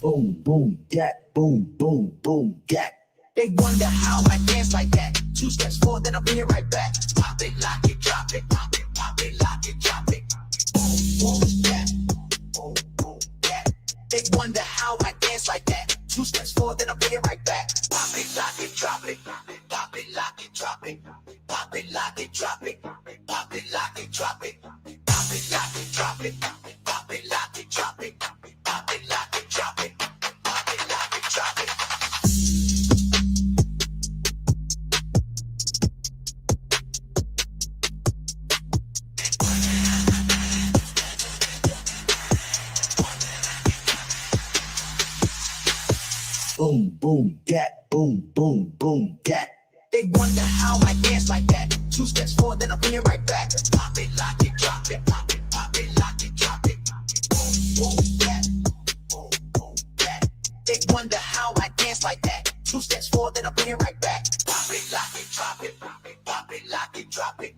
Boom, boom, that, boom, boom, boom, that. They wonder how I dance like that. 2 steps forward, then I'll be right back. Pop it, lock it, drop it, pop it, lock it, drop it. Boom, boom, that, boom, boom, that. They wonder how I dance like that. 2 steps forward, then I'll be right back. Pop it, lock it, drop it, pop it, lock it, drop it. Pop it, lock it, drop it, pop it, lock it, drop it. Pop it, lock it, drop it, pop it, lock it, drop it. Pop it, lock it, drop it, pop it, lock it, drop it. Boom, boom, that, boom, boom, boom, that. They wonder how I dance like that. 2 steps forward, then I'll be right back. Pop it, lock it, drop it, pop it, lock it, drop it. Boom, boom, that, boom, boom, that. They wonder how I dance like that. 2 steps forward, then I'll be right back. Pop it, lock it, drop it, pop it, lock it, drop it.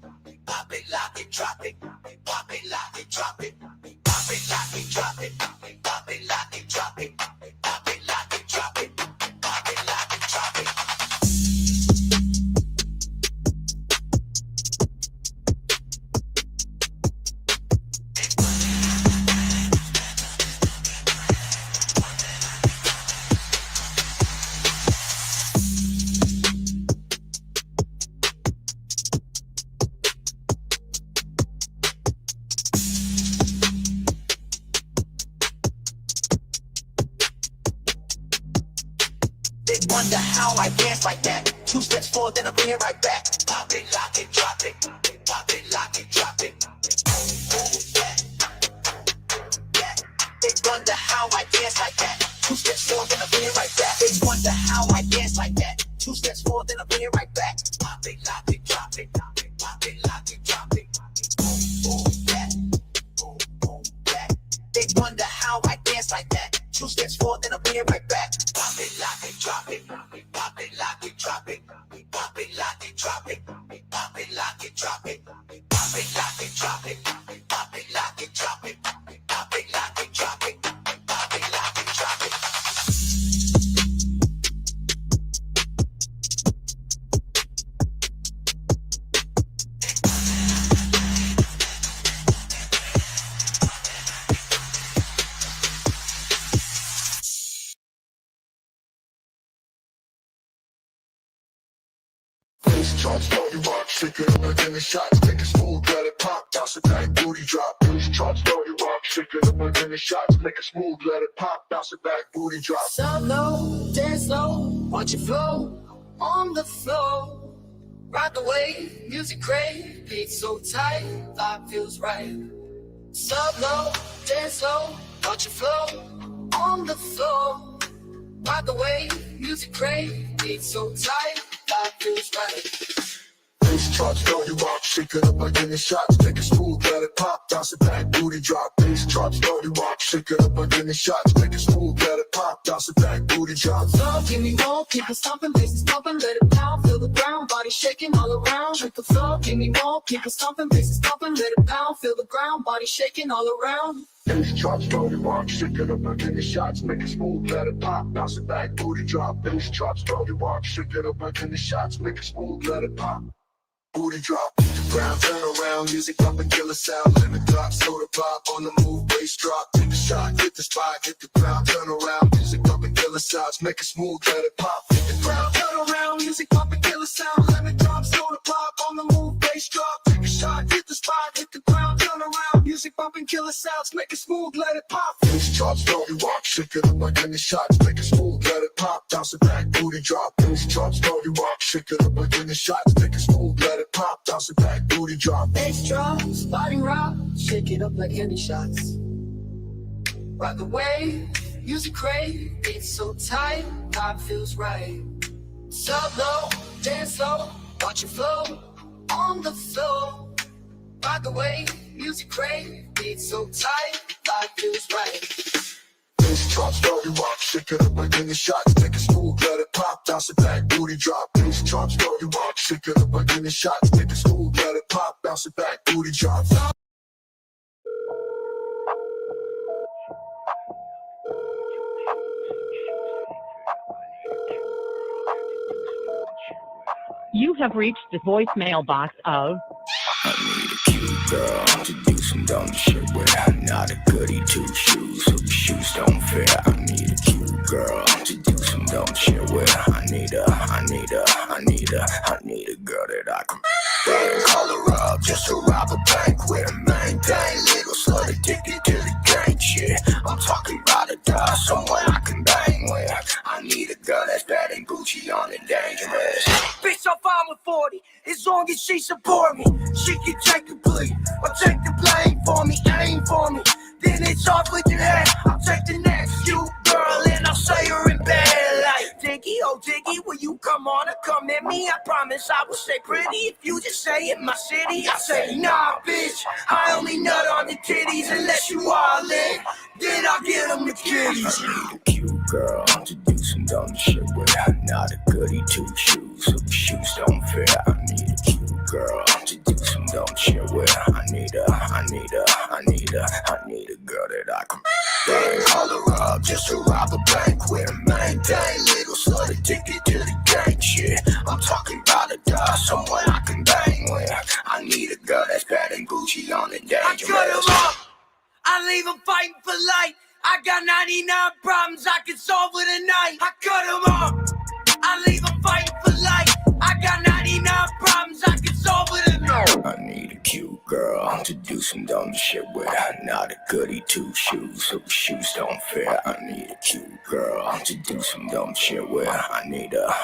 Pop it, lock it, drop it, pop it, lock it, drop it. Pop it, lock it, drop it, pop it, lock it, drop it. Pop it, lock it, drop it, pop it, lock it, drop it. They wonder how I dance like that. 2 steps forward, then I'll be right back. Pop it, lock it, drop it. Pop it, lock it, drop it. Boom, boom, yeah. Yeah. They wonder how I dance like that. 2 steps forward, then I'll be right back. They wonder how I dance like that. 2 steps forward, then I'll be right back. Pop it, lock it, drop it. Pop it, lock it, drop it. Boom, boom, yeah. Boom, boom, yeah. They wonder how I dance like that. 2 steps forward, then I'll be right back. Pop it, lock it, drop it. Pop it, lock it, drop it. Pop it, lock it, drop it. Pop it, lock it, drop it. Pop it, lock it, drop it. Pop it, lock it, drop it. Pop it, lock it, drop it. Pop it, lock it, drop it. Bass drops, blow you rock, shake it up again the shots, make it smooth, let it pop, bounce it back, booty drop. Bass drops, blow you rock, shake it up again the shots, make it smooth, let it pop, bounce it back, booty drop. Stop low, dance low, watch it flow on the floor. Ride the wave, music great, beat so tight, vibe feels right. Stop low, dance low, watch it flow on the floor. Ride the wave, music great, beat so tight, vibe feels right. Bass drops, blow you rock, shake it up again the shots, make it smooth, let it pop, bounce it back, booty drop. Bass drops, blow you rock, shake it up again the shots, make it smooth, let it pop, bounce it back, booty drop. So give me more, people stomping, bases pumping, let it pound, feel the ground, body shaking all around. Drink the floor, give me more, people stomping, bases pumping, let it pound, feel the ground, body shaking all around. Bass drops, blow you rock, shake it up again the shots, make it smooth, let it pop, bounce it back, booty drop. Bass drops, blow you rock, shake it up again the shots, make it smooth, let it pop. Booty drop, hit the ground, turn around, music pump and killer sound, limit drop, soda pop, on the move, bass drop, take the shot, hit the spot, hit the ground, turn around, music pump and killer sounds, make it smooth, let it pop, hit the ground, turn around, music pump and killer sound, limit drop, soda pop, on the move, bass drop, take a shot, hit the spot, hit the ground, turn around, music pump and killer sounds, make it smooth, let it pop. Bass drops, blow you rock, shake it up again the shots, make it smooth, let it pop, bounce it back, booty drop. Bass drops, blow you rock, shake it up again the shots, make it smooth, let it pop, bounce it back, booty drop. Bass drops, body rock, shake it up like any shots. Ride the wave, music great, beats so tight, vibe feels right. Sub low, dance low, watch it flow on the floor. Ride the wave, music great, beats so tight, vibe feels right. Bass drops, blow you rock, shake it up again the shots, make it smooth, let it pop, bounce it back, booty drop. Bass drops, blow you rock, shake it up again the shots, make it smooth, let it pop, bounce it back, booty drop. have reached the voicemail box of... I need a cute girl to do some dumb shit with. Not a goody two shoes, so the shoes don't fit. I need a cute girl to do some dumb shit with. I need a girl that I can bang, call her up just to rob a bank with a main thing. Little slut addicted to the gang shit. I'm talking about a guy, someone I can bang with. I need a girl that's bad and Gucci on it, dangerous. Bitch, I'm fine with 40, as long as she support me. She can take the plea, or take the blame for me, aim for me. Then it's off with your head, I'll take the next cute girl and I'll say her in bed like Diggy, oh Diggy, will you come on or come at me? I promise I will stay pretty if you just say it my city. I say, nah, bitch, I only nut on the titties unless you all in. Then I'll get them the kitties. I need a cute girl to do some dumb shit with. Not a goody two shoes, so the shoes don't fit. I need a cute girl to do some dumb shit with. I need a girl that I can bang, call her up just to rob a bank with a main thing. Little slut addicted to the gang shit. I'm talking about a guy, someone I can bang with. I need a girl that's bad and Gucci on it, I dangerous. cut 'em up, I leave them fighting for life. I got 99 problems I can solve with a night. I cut 'em up, I leave them fighting for life. I got 99 problems I can solve with a night. I need a cute girl to do some dumb shit with. Not a goody two shoes, so the shoes don't fit. I need a cute girl to do some dumb shit with. I need a girl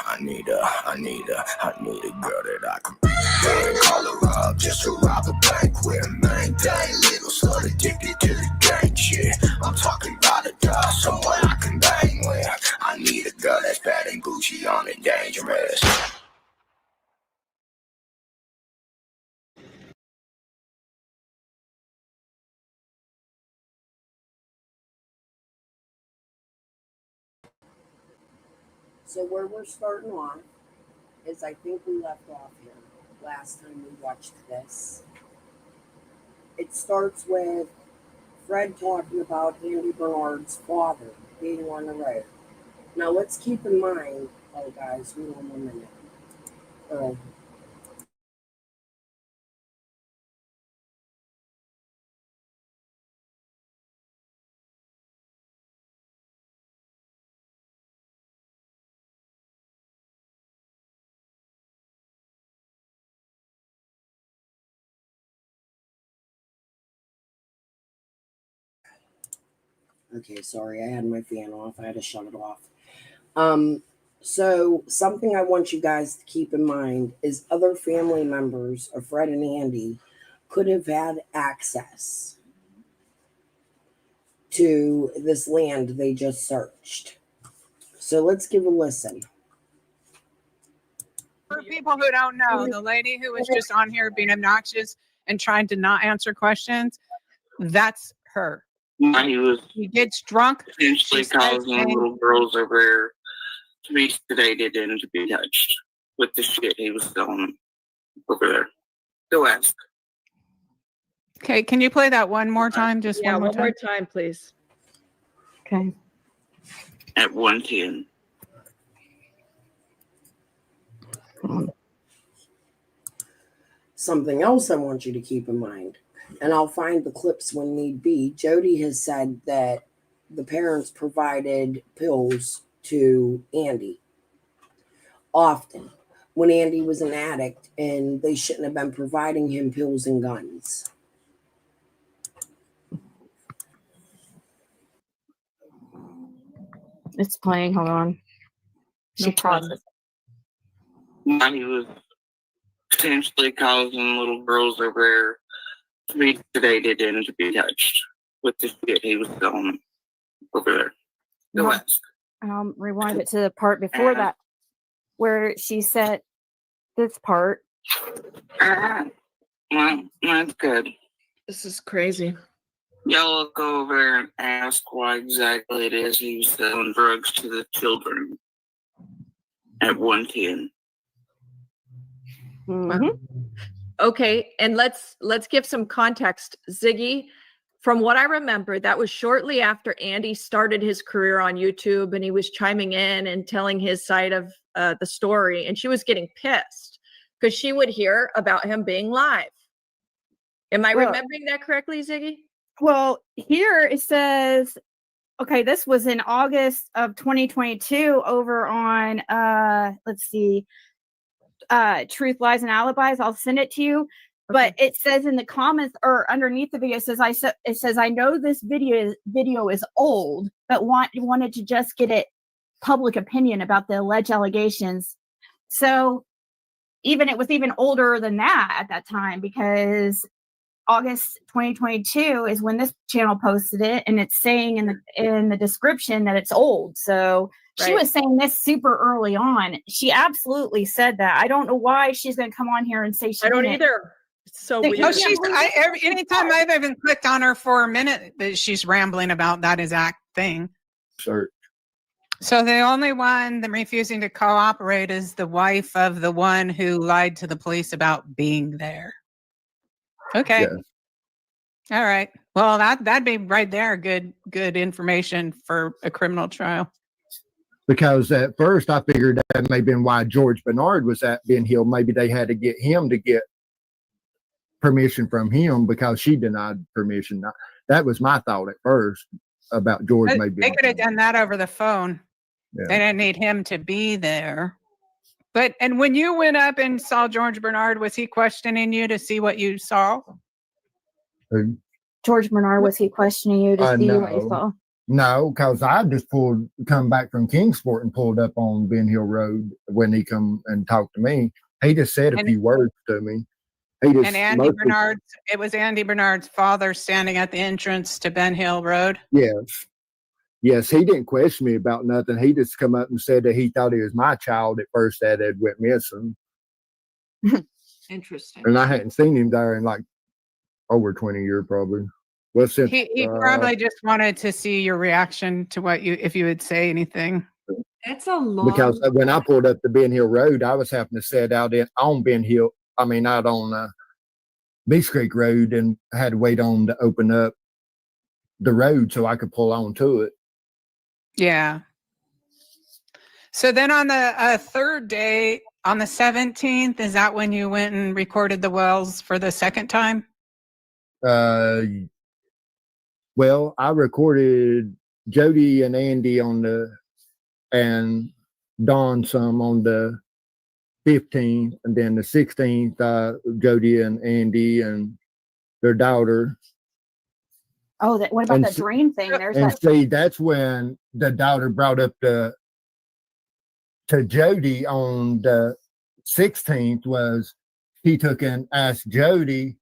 that I can bang, call her up just to rob a bank with a main thing. Little slut addicted to the gang shit. I'm talking about a guy, someone I can bang with. I need a girl that's bad and Gucci on it, dangerous. So where we're starting off is I think we left off here last time we watched this. It starts with Fred talking about Andy Bernard's father being on the road. Now let's keep in mind, oh guys, hold on 1 minute. Okay, sorry, I had my fan off. I had to shut it off. So something I want you guys to keep in mind is other family members of Fred and Andy could have had access to this land they just searched. So let's give a listen. For people who don't know, the lady who was just on here being obnoxious and trying to not answer questions, that's her. He gets drunk. Essentially causing little girls over there to be sedated and to be touched with the shit he was selling over there. Go ask. Okay, can you play that one more time? Just Yeah, one more time. time, please. Okay. At 110. Something else I want you to keep in mind, and I'll find the clips when need be. Jody has said that the parents provided pills to Andy often when Andy was an addict, and they shouldn't have been providing him pills and guns. It's playing. Hold on. She paused it. He was potentially causing little girls over there to be sedated and to be touched with the shit he was selling over there. Go ask. Rewind it to the part before that where she said this part. Well, that's good. This is crazy. Y'all look over there and ask why exactly it is he was selling drugs to the children at 110. Mm-hmm. Okay, and let's give some context. Ziggy, from what I remember, that was shortly after Andy started his career on YouTube, and he was chiming in and telling his side of the story, and she was getting pissed. because she would hear about him being live. Am I Well- remembering that correctly, Ziggy? Well, here it says, okay, this was in August of 2022 over on let's see, Truth, Lies, and Alibis. I'll send it to you. But it says in the comments or underneath the video, it says I know this video is old, but wanted to just get it public opinion about the alleged allegations. So it was even older than that at that time, because August 2022 is when this channel posted it, and it's saying in the description that it's old. So she was saying this super early on. She absolutely said that. I don't know why she's going to come on here and say she don't didn't. either. It's so weird. No, anytime I've even clicked on her for a minute, that she's rambling about that exact thing. Sure. So the only one that refusing to cooperate is the wife of the one who lied to the police about being there. Okay. Yes. All right. Well, that'd be right there. Good information for a criminal trial. Because at first I figured that may have been why George Bernard was at Ben Hill. Maybe they had to get him to get permission from him because she denied permission. That was my thought at first about George. Maybe They could have done that over the phone. Yeah. They didn't need him to be there. And when you went up and saw George Bernard, was he questioning you to see what you saw? George Bernard, was he questioning you to see what you saw? No, because I just come back from Kingsport and pulled up on Ben Hill Road when he come and talked to me. He just said a few words to me. And it was Andy Bernard's father standing at the entrance to Ben Hill Road? Yes, he didn't question me about nothing. He just come up and said that he thought he was my child at first that had went missing. Interesting. And I hadn't seen him there in like over 20 years probably. Well, since he probably just wanted to see your reaction to if you would say anything. That's a long. Because when I pulled up to Ben Hill Road, I was having to sit out on Ben Hill. I mean, out on Beach Creek Road, and I had to wait on to open up the road so I could pull onto it. Yeah. So then on the third day, on the 17th, is that when you went and recorded the wells for the second time? Well, I recorded Jody and Andy and Dawn some on the 15th, and then the 16th, Jody and Andy and their daughter. Oh, what about the dream thing? See, that's when the daughter brought up to Jody on the 16th was he took and asked Jody.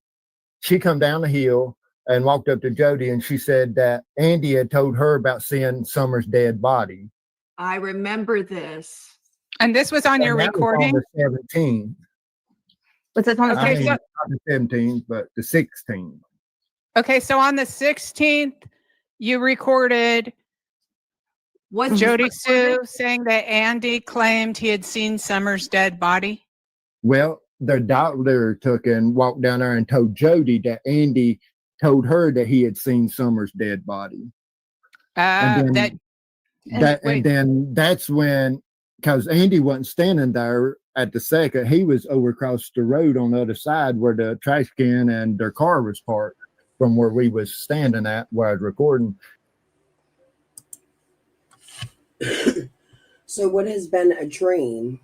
She come down the hill and walked up to Jody, and she said that Andy had told her about seeing Summer's dead body. I remember this. And this was on your recording? Was on the 17th. Was it on the 17th? Not the 17th, but the 16th. Okay, so on the 16th, you recorded Jody Sue saying that Andy claimed he had seen Summer's dead body? Well, the doctor took and walked down there and told Jody that Andy told her that he had seen Summer's dead body. And then that's when, because Andy wasn't standing there at the second, he was over across the road on the other side where the trash can and their car was parked from where we was standing at where I was recording. So what has been a dream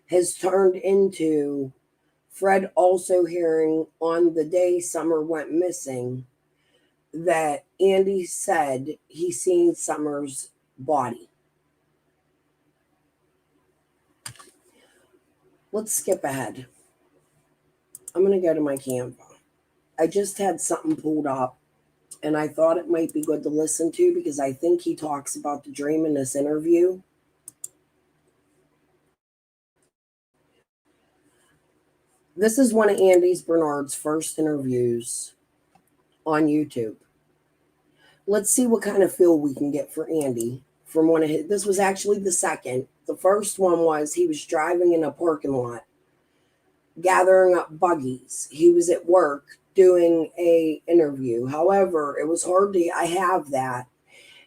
has turned into Fred also hearing on the day Summer went missing that Andy said he seen Summer's body. Let's skip ahead. I'm going to go to my Canva. I just had something pulled up, and I thought it might be good to listen to because I think he talks about the dream in this interview. This is one of Andy's Bernard's first interviews on YouTube. Let's see what kind of feel we can get for Andy from one of his. This was actually the second. The first one was he was driving in a parking lot, gathering up buggies. He was at work doing a interview. However, it was hard to, I have that.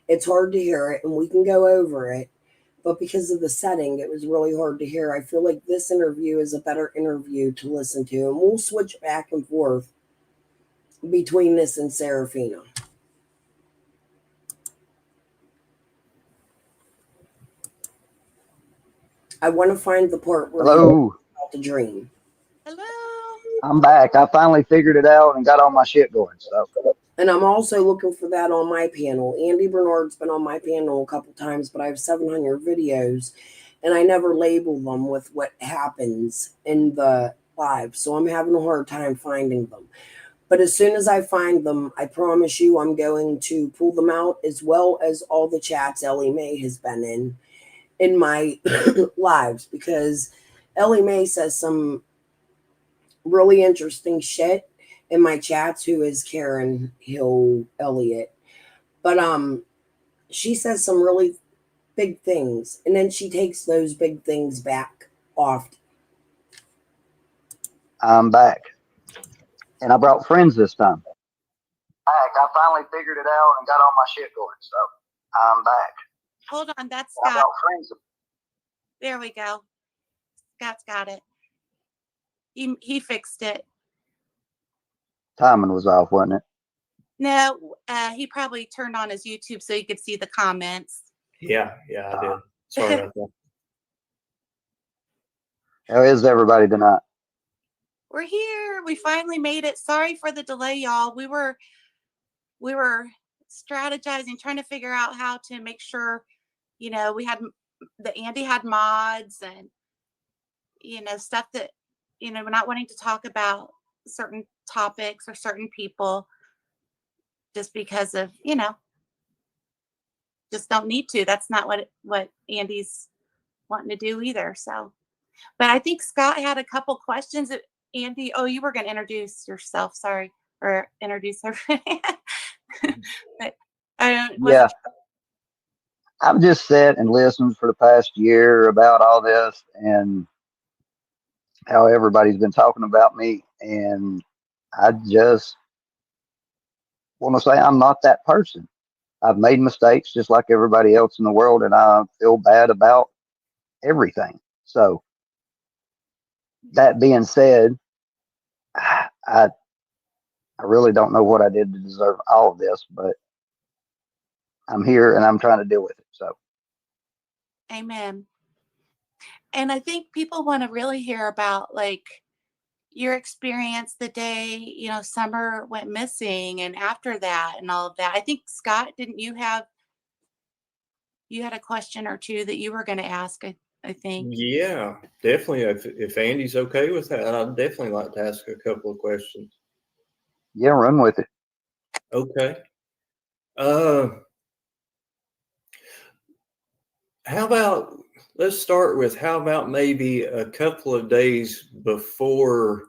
It's hard to hear it, and we can go over it. but because of the setting, it was really hard to hear. I feel like this interview is a better interview to listen to, and we'll switch back and forth between this and Seraphina. I want to find the part where you Hello, about the dream. Hello. I'm back. I finally figured it out and got all my shit going. So And I'm also looking for that on my panel. Andy Bernard's been on my panel a couple times, but I have 700 videos, and I never label them with what happens in the live. So I'm having a hard time finding them. But as soon as I find them, I promise you I'm going to pull them out, as well as all the chats Ellie Mae has been in my lives, because Ellie Mae says some really interesting shit in my chats, who is Karen Hill Elliott. But she says some really big things, and then she takes those big things back off. I'm back. And I brought friends this time. Back. I finally figured it out and got all my shit going. So I'm back. Hold on, that's I Scott. brought friends. There we go. Scott's got it. He fixed it. Timing was off, wasn't it? No, he probably turned on his YouTube so you could see the comments. Yeah, I did. Sorry about that. How is everybody tonight? We're here. We finally made it. Sorry for the delay, y'all. We were strategizing, trying to figure out how to make sure, we had Andy had mods and stuff that we're not wanting to talk about certain topics or certain people just because of just don't need to. That's not what Andy's wanting to do either. So, but I think Scott had a couple questions. Andy, you were going to introduce yourself. Sorry, or introduce her. But Yeah. I've just sat and listened for the past year about all this and how everybody's been talking about me. And I just want to say I'm not that person. I've made mistakes just like everybody else in the world, and I feel bad about everything. So that being said, I really don't know what I did to deserve all of this, but I'm here and I'm trying to deal with it. So amen. And I think people want to really hear about like your experience the day, Summer went missing and after that and all of that. I think Scott, didn't you had a question or two that you were going to ask, I think. Yeah, definitely. If Andy's okay with that, I'd definitely like to ask a couple of questions. yeah, run with it. Okay. Let's start with how about maybe a couple of days before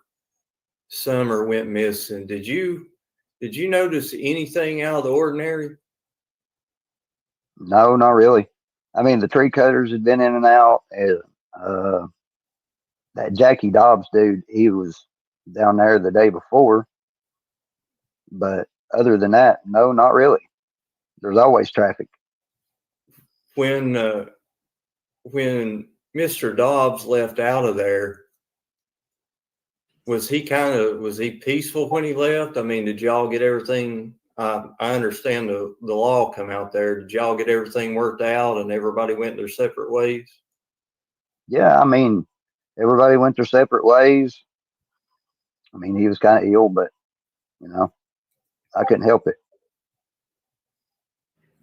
Summer went missing? Did you notice anything out of the ordinary? No, not really. I mean, the tree cutters had been in and out. That Jackie Dobbs dude, he was down there the day before. But other than that, no, not really. There's always traffic. When Mr. Dobbs left out of there, was he peaceful when he left? I mean, did y'all get everything? I understand the law come out there. Did y'all get everything worked out and everybody went their separate ways? Yeah, I mean, everybody went their separate ways. I mean, he was kind of ill, but I couldn't help it.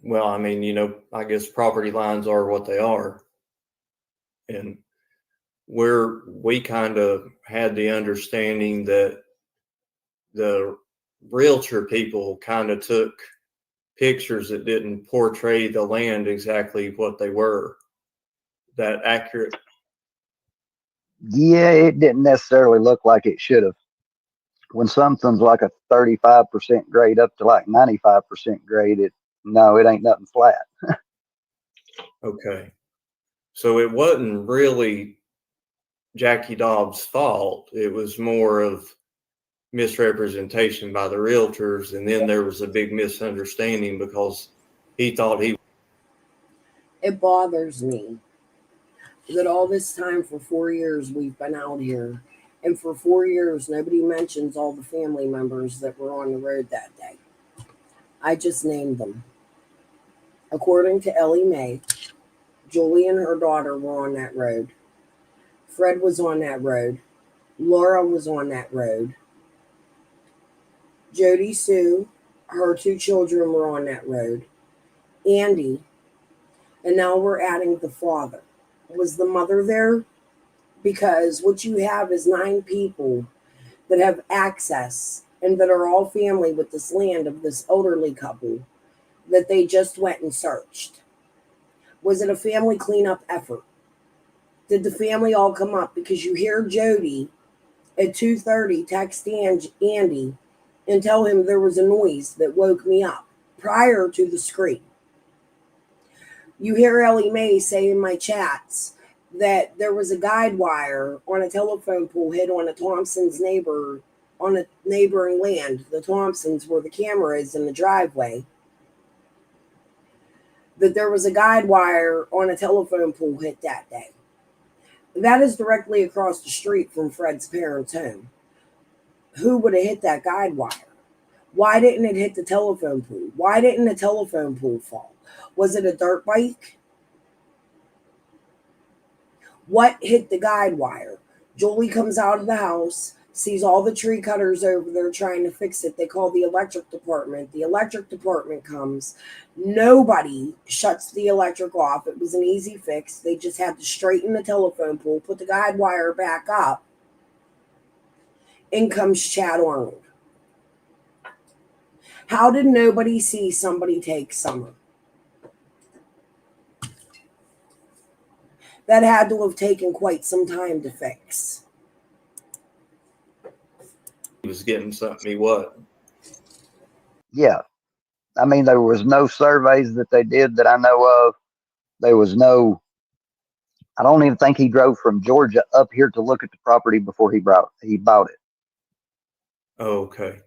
Well, I mean, I guess property lines are what they are. And we kind of had the understanding that the realtor people kind of took pictures that didn't portray the land exactly what they were. That accurate? Yeah, it didn't necessarily look like it should have. When something's like a 35% grade up to like 95% grade, it ain't nothing flat. Okay. So it wasn't really Jackie Dobbs' fault. It was more of misrepresentation by the realtors. And then there was a big misunderstanding because he thought he. It bothers me that all this time for 4 years we've been out here, and for 4 years nobody mentions all the family members that were on the road that day. I just named them. According to Ellie Mae, Julie and her daughter were on that road. Fred was on that road. Laura was on that road. Jody Sue, her 2 children were on that road. Andy, and now we're adding the father. Was the mother there? Because what you have is 9 people that have access and that are all family with this land of this elderly couple that they just went and searched. Was it a family cleanup effort? Did the family all come up? Because you hear Jody at 2:30 text Andy and tell him there was a noise that woke me up prior to the scream. You hear Ellie Mae say in my chats that there was a guide wire on a telephone pole hit on a Thompson's neighbor on a neighboring land, the Thompsons, where the camera is in the driveway. That there was a guide wire on a telephone pole hit that day. That is directly across the street from Fred's parents' home. Who would have hit that guide wire? Why didn't it hit the telephone pole? Why didn't the telephone pole fall? Was it a dirt bike? What hit the guide wire? Julie comes out of the house, sees all the tree cutters over there trying to fix it. They call the electric department. The electric department comes. Nobody shuts the electric off. It was an easy fix. They just had to straighten the telephone pole, put the guide wire back up. In comes Chad Arnold. How did nobody see somebody take Summer? That had to have taken quite some time to fix. He was getting something he wasn't. Yeah. I mean, there was no surveys that they did that I know of. There was no, I don't even think he drove from Georgia up here to look at the property before he bought it. Okay.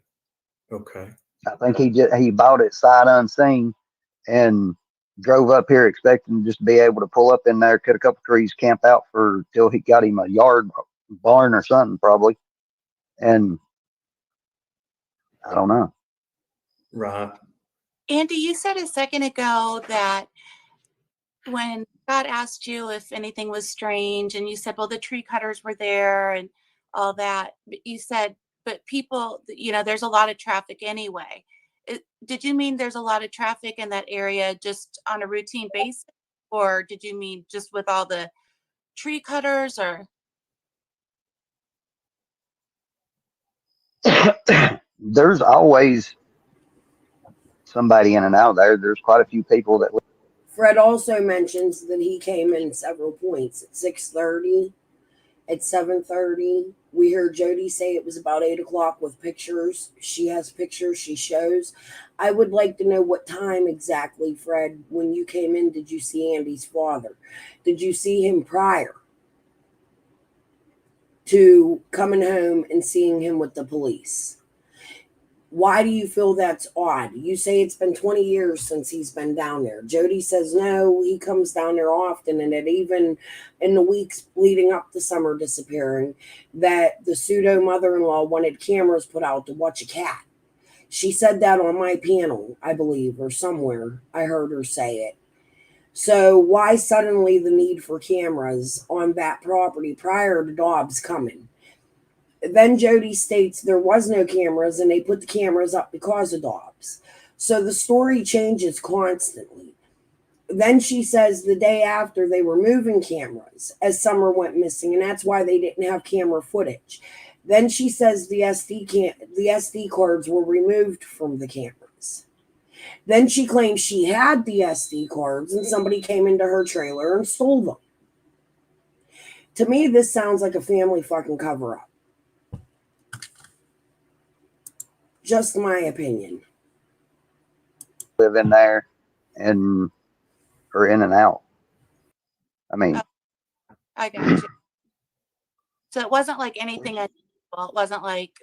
Okay. I think he bought it sight unseen and drove up here expecting to just be able to pull up in there, cut a couple trees, camp out for till he got him a yard barn or something probably. And I don't know. Right. Andy, you said a second ago that when God asked you if anything was strange, and you said, well, the tree cutters were there and all that, but you said, but people, there's a lot of traffic anyway. Did you mean there's a lot of traffic in that area just on a routine basis? Or did you mean just with all the tree cutters or? There's always somebody in and out there. There's quite a few people that. Fred also mentions that he came in several points at 6:30, at 7:30. We heard Jody say it was about 8 o'clock with pictures. She has pictures she shows. I would like to know what time exactly, Fred, when you came in, did you see Andy's father? Did you see him prior to coming home and seeing him with the police? Why do you feel that's odd? You say it's been 20 years since he's been down there. Jody says no, he comes down there often, and that even in the weeks leading up to Summer disappearing, that the pseudo mother-in-law wanted cameras put out to watch a cat. She said that on my panel, I believe, or somewhere. I heard her say it. So why suddenly the need for cameras on that property prior to Dobbs coming? Then Jody states there was no cameras and they put the cameras up because of Dobbs. So the story changes constantly. Then she says the day after they were moving cameras as Summer went missing, and that's why they didn't have camera footage. Then she says the SD cards were removed from the cameras. Then she claims she had the SD cards and somebody came into her trailer and stole them. To me, this sounds like a family fucking cover-up. Just my opinion. Live in there and are in and out. I mean, I got you. So it wasn't like anything unusual. It wasn't like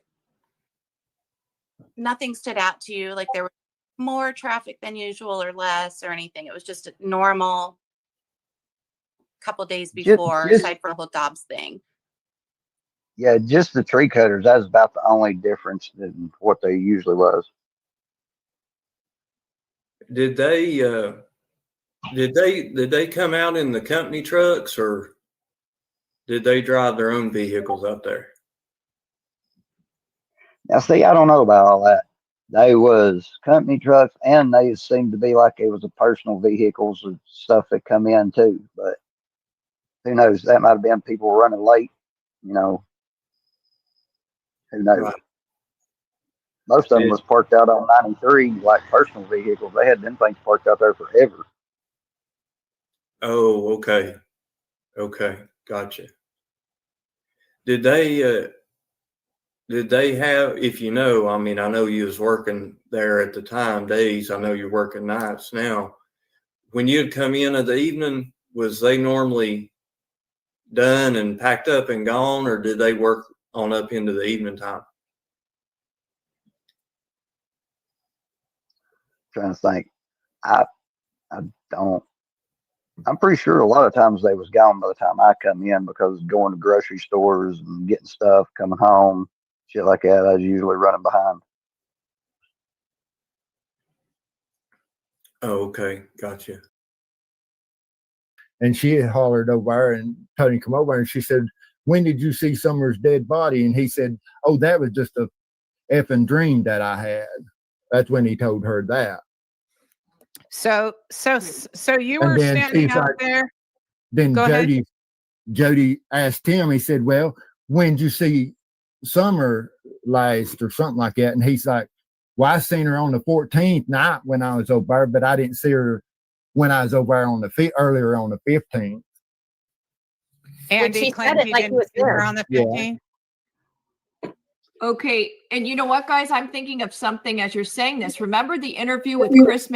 nothing stood out to you, like there was more traffic than usual or less or anything. It was just normal. couple days Just, before, just aside from the whole Dobbs thing. yeah, just the tree cutters. That's about the only difference than what they usually was. Did they come out in the company trucks, or did they drive their own vehicles out there? Now, see, I don't know about all that. They was company trucks, and they seemed to be like it was a personal vehicles and stuff that come in too. But who knows? That might have been people running late. You know, who knows? Right. Most of them Did, was parked out on 93, like personal vehicles. They had them things parked out there forever. oh, okay. Okay. Gotcha. Did they have, if you know, I mean, I know you was working there at the time, days. I know you're working nights now. When you'd come in of the evening, was they normally done and packed up and gone, or did they work on up into the evening time? Trying to think. I don't. I'm pretty sure a lot of times they was gone by the time I come in because going to grocery stores and getting stuff, coming home, shit like that. I was usually running behind. Oh, okay. Gotcha. And she had hollered over and Tony come over and she said, "When did you see Summer's dead body?" And he said, "Oh, that was just a effing dream that I had." That's when he told her that. So you And were then standing she's out like, there. then Go ahead. Jody asked him, he said, "Well, when did you see Summer last," or something like that? And he's like, "Well, I seen her on the 14th night when I was over there, but I didn't see her when I was over there on the earlier on the 15th. Andy she claimed said it he like he didn't was see her there. on the Yeah. 15th. Okay. And you know what, guys? I'm thinking of something as you're saying this. Remember the interview with Chris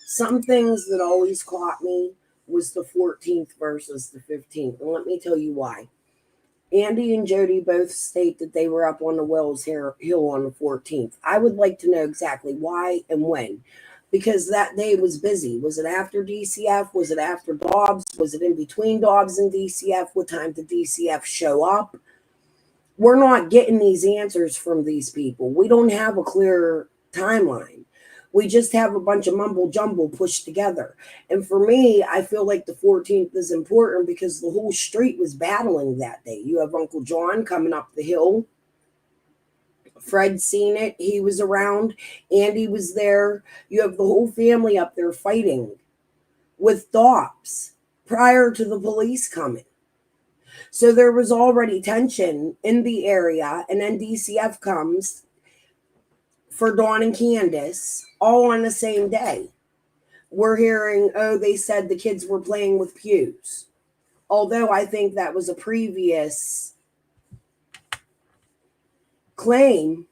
Some things that always caught me was the 14th versus the 15th. And let me tell you why. Andy and Jody both state that they were up on the Wells Hill on the 14th. I would like to know exactly why and when, because that day was busy. Was it after DCF? Was it after Dobbs? Was it in between Dobbs and DCF? What time did DCF show up? We're not getting these answers from these people. We don't have a clear timeline. We just have a bunch of mumble jumble pushed together. And for me, I feel like the 14th is important because the whole street was battling that day. You have Uncle John coming up the hill. Fred seen it. He was around. Andy was there. You have the whole family up there fighting with Dobbs prior to the police coming. So there was already tension in the area. And then DCF comes for Dawn and Candace all on the same day. We're hearing, oh, they said the kids were playing with pews. Although I think that was a previous claim.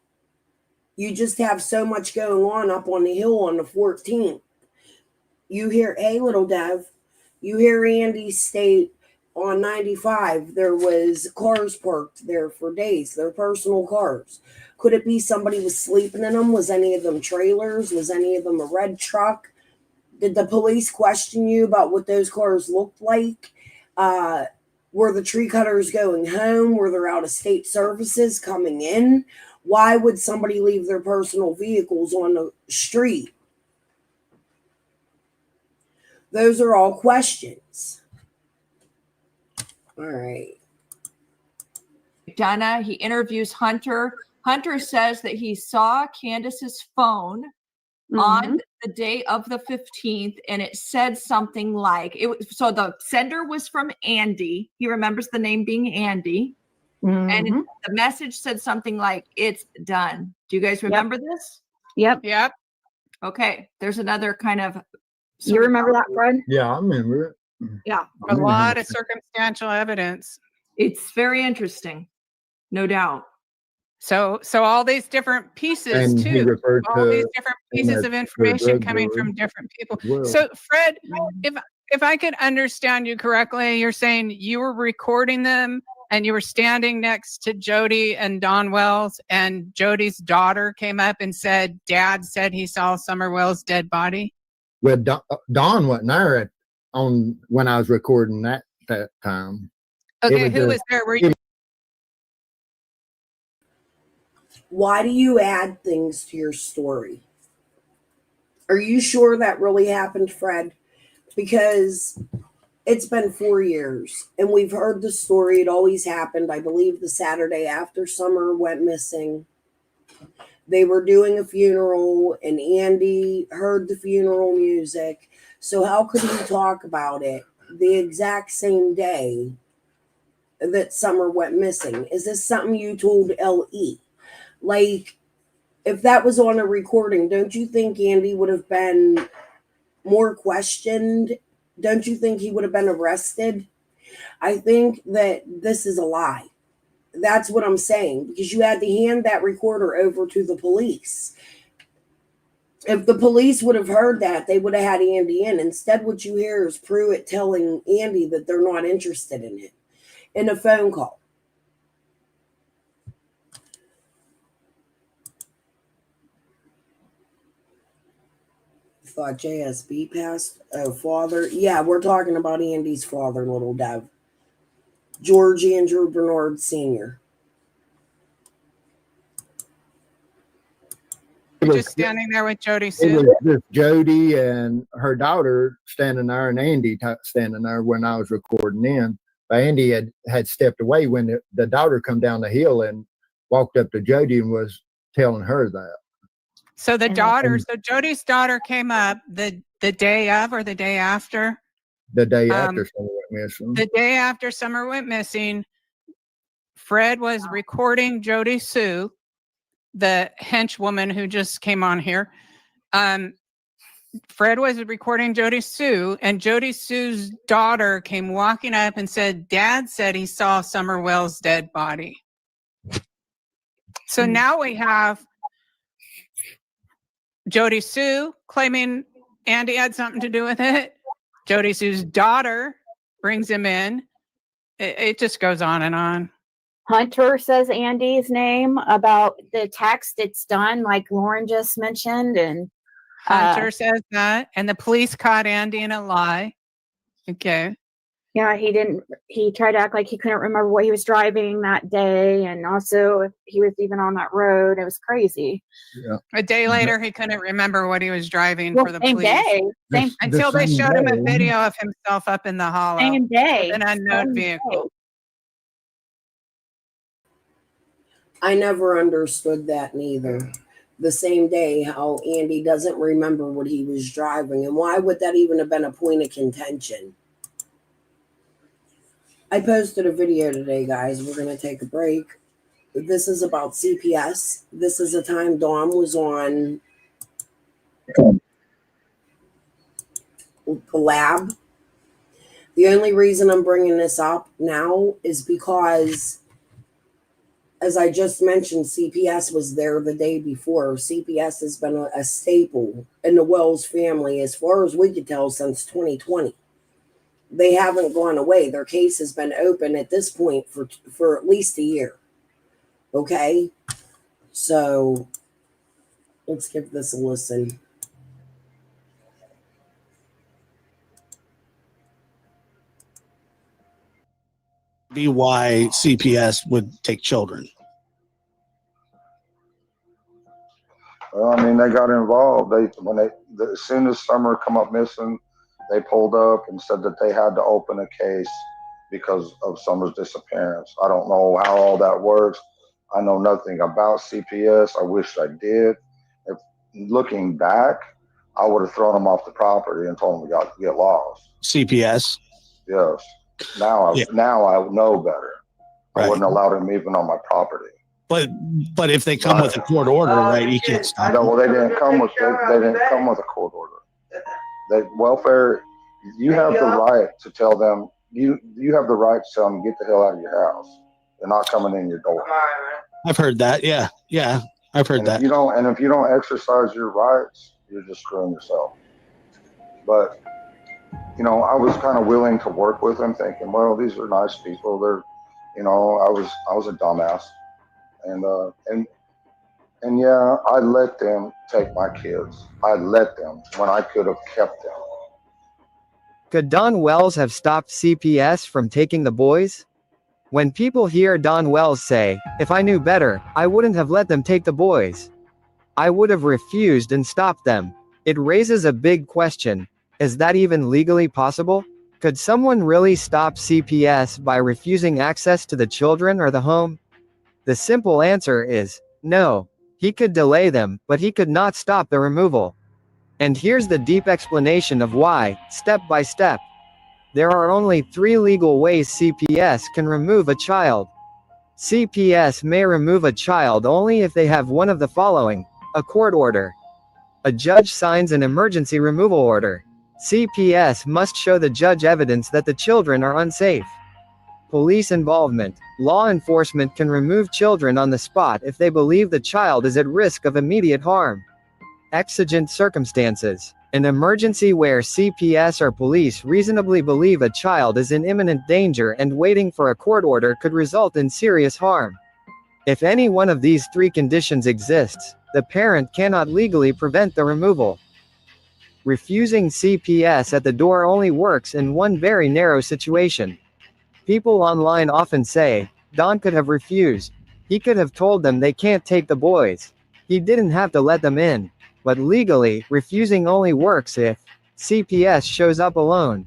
You just have so much going on up on the hill on the 14th. You hear, hey, little Dev, you hear Andy state on 95, there was cars parked there for days. They're personal cars. Could it be somebody was sleeping in them? Was any of them trailers? Was any of them a red truck? Did the police question you about what those cars looked like? Were the tree cutters going home? Were there out-of-state services coming in? Why would somebody leave their personal vehicles on the street? Those are all questions. All right. Donna, he interviews Hunter. Hunter says that he saw Candace's phone on the day of the 15th, and it said something like it was, so the sender was from Andy. He remembers the name being Andy. And the message said something like, "It's done." Do you guys remember this? Yep. Okay. There's another kind of. You remember that, Fred? Yeah, I remember it. Yeah. A lot of circumstantial evidence. It's very interesting. No doubt. So all these different pieces And he too. referred All to these different pieces of information coming from different people. well. So Fred, if I could understand you correctly, you're saying you were recording them and you were standing next to Jody and Don Wells, and Jody's daughter came up and said, "Dad said he saw Summer Wells' dead body." Well, Don wasn't there when I was recording that that time. Okay, who was there? Were you? Why do you add things to your story? Are you sure that really happened, Fred? Because it's been 4 years and we've heard the story. It always happened. I believe the Saturday after Summer went missing, they were doing a funeral and Andy heard the funeral music. So how could he talk about it the exact same day that Summer went missing? Is this something you told LE? Like, if that was on a recording, don't you think Andy would have been more questioned? Don't you think he would have been arrested? I think that this is a lie. That's what I'm saying, because you had to hand that recorder over to the police. If the police would have heard that, they would have had Andy in. Instead, what you hear is Pruitt telling Andy that they're not interested in it in a phone call. Thought JSB passed. Oh, father. Yeah, we're talking about Andy's father, little Dev. George Andrew Bernard Sr. You're just standing there with Jody It Sue. was just Jody and her daughter standing there, and Andy standing there when I was recording in. But Andy had stepped away when the daughter come down the hill and walked up to Jody and was telling her that. So the daughter, so Jody's daughter came up the day of or the day after? The day after Summer went missing. The day after Summer went missing, Fred was recording Jody Sue, the henchwoman who just came on here. Fred was recording Jody Sue, and Jody Sue's daughter came walking up and said, Dad said he saw Summer Wells' dead body. So now we have Jody Sue claiming Andy had something to do with it. Jody Sue's daughter brings him in. It just goes on and on. Hunter says Andy's name about the text it's done, like Lauren just mentioned. And Hunter says that. And the police caught Andy in a lie. Okay. Yeah, he tried to act like he couldn't remember what he was driving that day. And also if he was even on that road. It was crazy. Yeah. A day later, he couldn't remember what he was driving Well, for the same police. day. Until they showed him a video of himself up in the hollow. Same day. With an unknown vehicle. I never understood that neither. The same day, how Andy doesn't remember what he was driving. And why would that even have been a point of contention? I posted a video today, guys. We're going to take a break. This is about CPS. This is a time Dawn was on the lab. The only reason I'm bringing this up now is because, as I just mentioned, CPS was there the day before. CPS has been a staple in the Wells family, as far as we could tell, since 2020. They haven't gone away. Their case has been open at this point for at least a year. Okay? So, let's give this a listen. Be why CPS would take children. Well, I mean, they got involved. As soon as Summer come up missing, they pulled up and said that they had to open a case because of Summer's disappearance. I don't know how all that works. I know nothing about CPS. I wish I did. If looking back, I would have thrown them off the property and told them to get lost. CPS. Yes. Now I know better. Right. I wouldn't allow them even on my property. But if they come with a court order, right, you can't stop. No, well, they didn't come with a court order. Welfare, you have the right to tell them, you have the right to tell them, get the hell out of your house. They're not coming in your door. I've heard that. Yeah. I've heard that. If you don't exercise your rights, you're just screwing yourself. But I was kind of willing to work with them, thinking, well, these are nice people. They're, I was a dumbass, and yeah, I let them take my kids. I let them when I could have kept them. Could Don Wells have stopped CPS from taking the boys? When people hear Don Wells say, "If I knew better, I wouldn't have let them take the boys. I would have refused and stopped them," it raises a big question. Is that even legally possible? Could someone really stop CPS by refusing access to the children or the home? The simple answer is no. He could delay them, but he could not stop the removal. And here's the deep explanation of why, step by step. There are only 3 legal ways CPS can remove a child. CPS may remove a child only if they have one of the following: a court order. A judge signs an emergency removal order. CPS must show the judge evidence that the children are unsafe. Police involvement. Law enforcement can remove children on the spot if they believe the child is at risk of immediate harm. Exigent circumstances. An emergency where CPS or police reasonably believe a child is in imminent danger and waiting for a court order could result in serious harm. If any one of these 3 conditions exists, the parent cannot legally prevent the removal. Refusing CPS at the door only works in one very narrow situation. People online often say, "Don could have refused. He could have told them they can't take the boys. He didn't have to let them in." But legally, refusing only works if CPS shows up alone.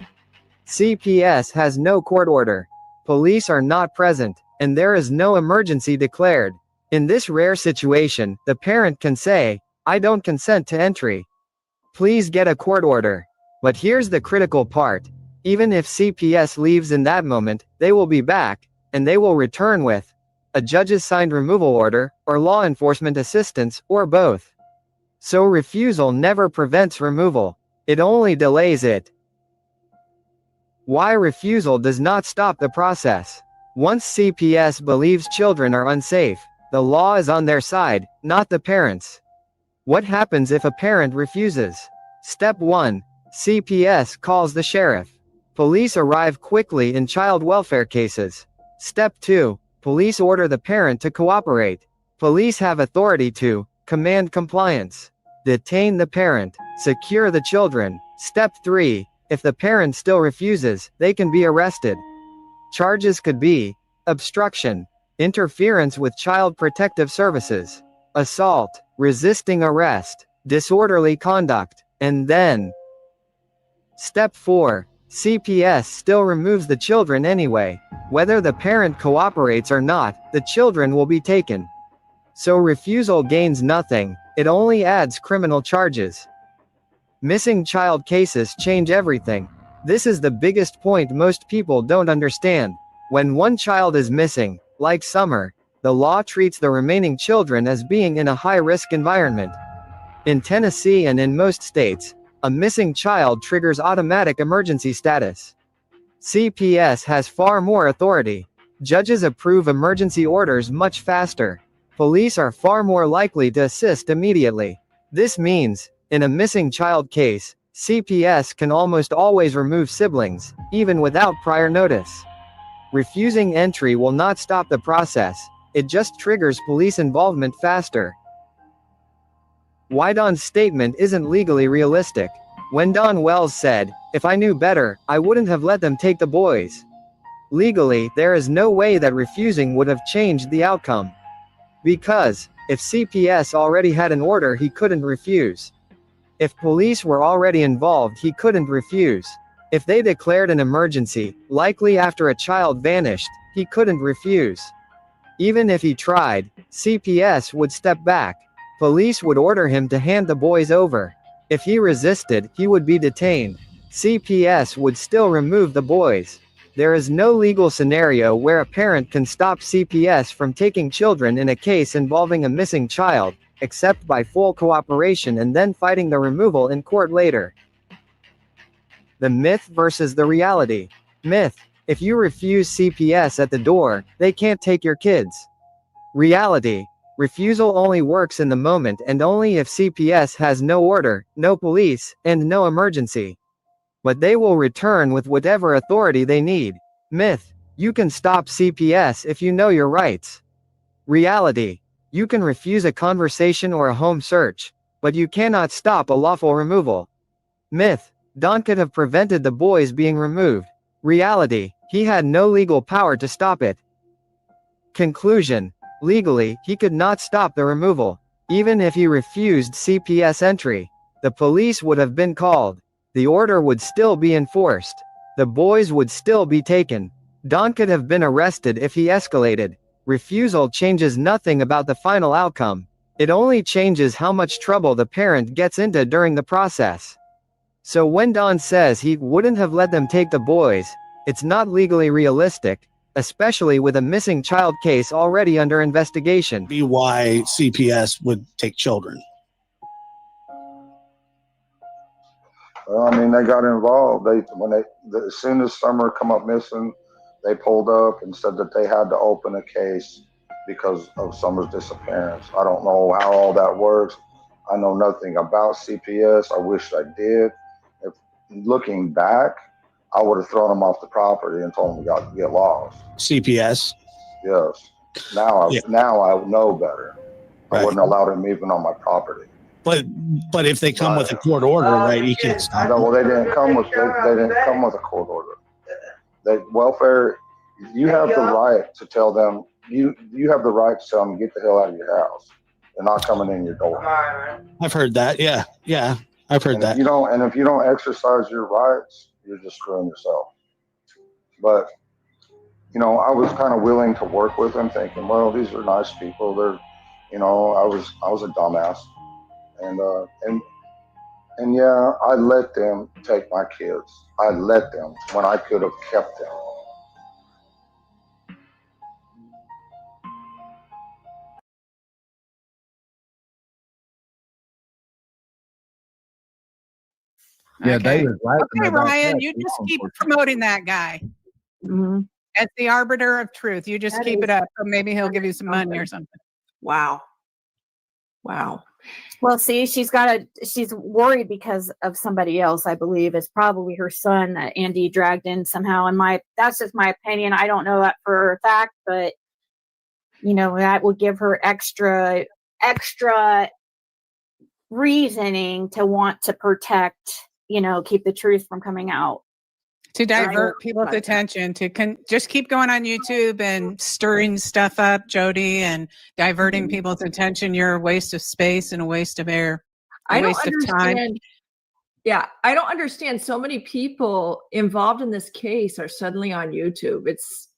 CPS has no court order. Police are not present, and there is no emergency declared. In this rare situation, the parent can say, "I don't consent to entry. Please get a court order." But here's the critical part. Even if CPS leaves in that moment, they will be back, and they will return with a judge's signed removal order, or law enforcement assistance, or both. So refusal never prevents removal. It only delays it. Why refusal does not stop the process. Once CPS believes children are unsafe, the law is on their side, not the parents. What happens if a parent refuses? Step 1. CPS calls the sheriff. Police arrive quickly in child welfare cases. Step 2. Police order the parent to cooperate. Police have authority to command compliance, detain the parent, secure the children. Step 3. If the parent still refuses, they can be arrested. Charges could be obstruction, interference with child protective services, assault, resisting arrest, disorderly conduct, and then Step 4. CPS still removes the children anyway. Whether the parent cooperates or not, the children will be taken. So refusal gains nothing, it only adds criminal charges. Missing child cases change everything. This is the biggest point most people don't understand. When one child is missing, like Summer, the law treats the remaining children as being in a high-risk environment. In Tennessee and in most states, a missing child triggers automatic emergency status. CPS has far more authority. Judges approve emergency orders much faster. Police are far more likely to assist immediately. This means, in a missing child case, CPS can almost always remove siblings, even without prior notice. Refusing entry will not stop the process, it just triggers police involvement faster. Why Don's statement isn't legally realistic. When Don Wells said, "If I knew better, I wouldn't have let them take the boys." Legally, there is no way that refusing would have changed the outcome. Because, if CPS already had an order, he couldn't refuse. If police were already involved, he couldn't refuse. If they declared an emergency, likely after a child vanished, he couldn't refuse. Even if he tried, CPS would step back. Police would order him to hand the boys over. If he resisted, he would be detained. CPS would still remove the boys. There is no legal scenario where a parent can stop CPS from taking children in a case involving a missing child, except by full cooperation and then fighting the removal in court later. The myth versus the reality. Myth: if you refuse CPS at the door, they can't take your kids. Reality: refusal only works in the moment and only if CPS has no order, no police, and no emergency. But they will return with whatever authority they need. Myth: you can stop CPS if you know your rights. Reality: you can refuse a conversation or a home search, but you cannot stop a lawful removal. Myth: Don could have prevented the boys being removed. Reality, he had no legal power to stop it. Conclusion, legally, he could not stop the removal. Even if he refused CPS entry, the police would have been called. The order would still be enforced. The boys would still be taken. Don could have been arrested if he escalated. Refusal changes nothing about the final outcome. It only changes how much trouble the parent gets into during the process. So when Don says he wouldn't have let them take the boys, it's not legally realistic, especially with a missing child case already under investigation. Be why CPS would take children. Well, I mean, they got involved. As soon as Summer come up missing, they pulled up and said that they had to open a case because of Summer's disappearance. I don't know how all that works. I know nothing about CPS. I wish I did. If looking back, I would have thrown them off the property and told them to get lost. CPS. Yes. Now I know better. Right. I wouldn't allow them even on my property. But if they come with a court order, right, you can't stop. No, well, they didn't come with a court order. Welfare. You have the right to tell them. You have the right to tell them, get the hell out of your house. They're not coming in your door. I've heard that. Yeah, I've heard that. If you don't exercise your rights, you're just screwing yourself. But I was kind of willing to work with them, thinking, well, these are nice people. They're, I was a dumbass, and yeah, I let them take my kids. I let them when I could have kept them. Yeah, they was laughing Okay, about Ryan, that. you just keep promoting that guy as the arbiter of truth. You just keep it up. So maybe he'll give you some money or something. Wow. Well, see, she's worried because of somebody else, I believe. It's probably her son that Andy dragged in somehow. And that's just my opinion. I don't know that for a fact, but that would give her extra reasoning to want to protect, keep the truth from coming out. To divert people's attention, just keep going on YouTube and stirring stuff up, Jody, and diverting people's attention. You're a waste of space and a waste of air, a waste of time. Yeah, I don't understand. So many people involved in this case are suddenly on YouTube. It's,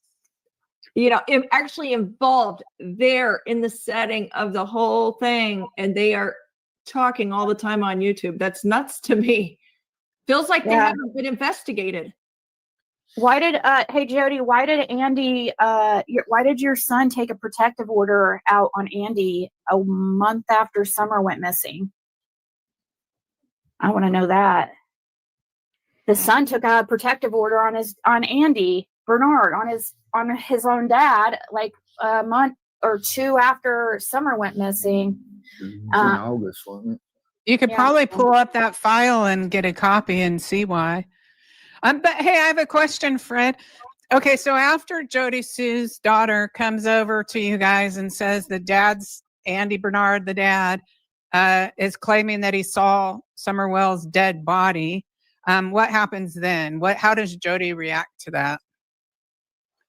actually involved there in the setting of the whole thing, and they are talking all the time on YouTube. That's nuts to me. Feels like they haven't been investigated. Hey Jody, why did your son take a protective order out on Andy a month after Summer went missing? I want to know that. The son took a protective order on Andy Bernard, on his own dad, like a month or two after Summer went missing. In August, wasn't it? You could probably pull up that file and get a copy and see why. But hey, I have a question, Fred. Okay, so after Jody Sue's daughter comes over to you guys and says the Andy Bernard, the dad, is claiming that he saw Summer Wells' dead body, what happens then? How does Jody react to that?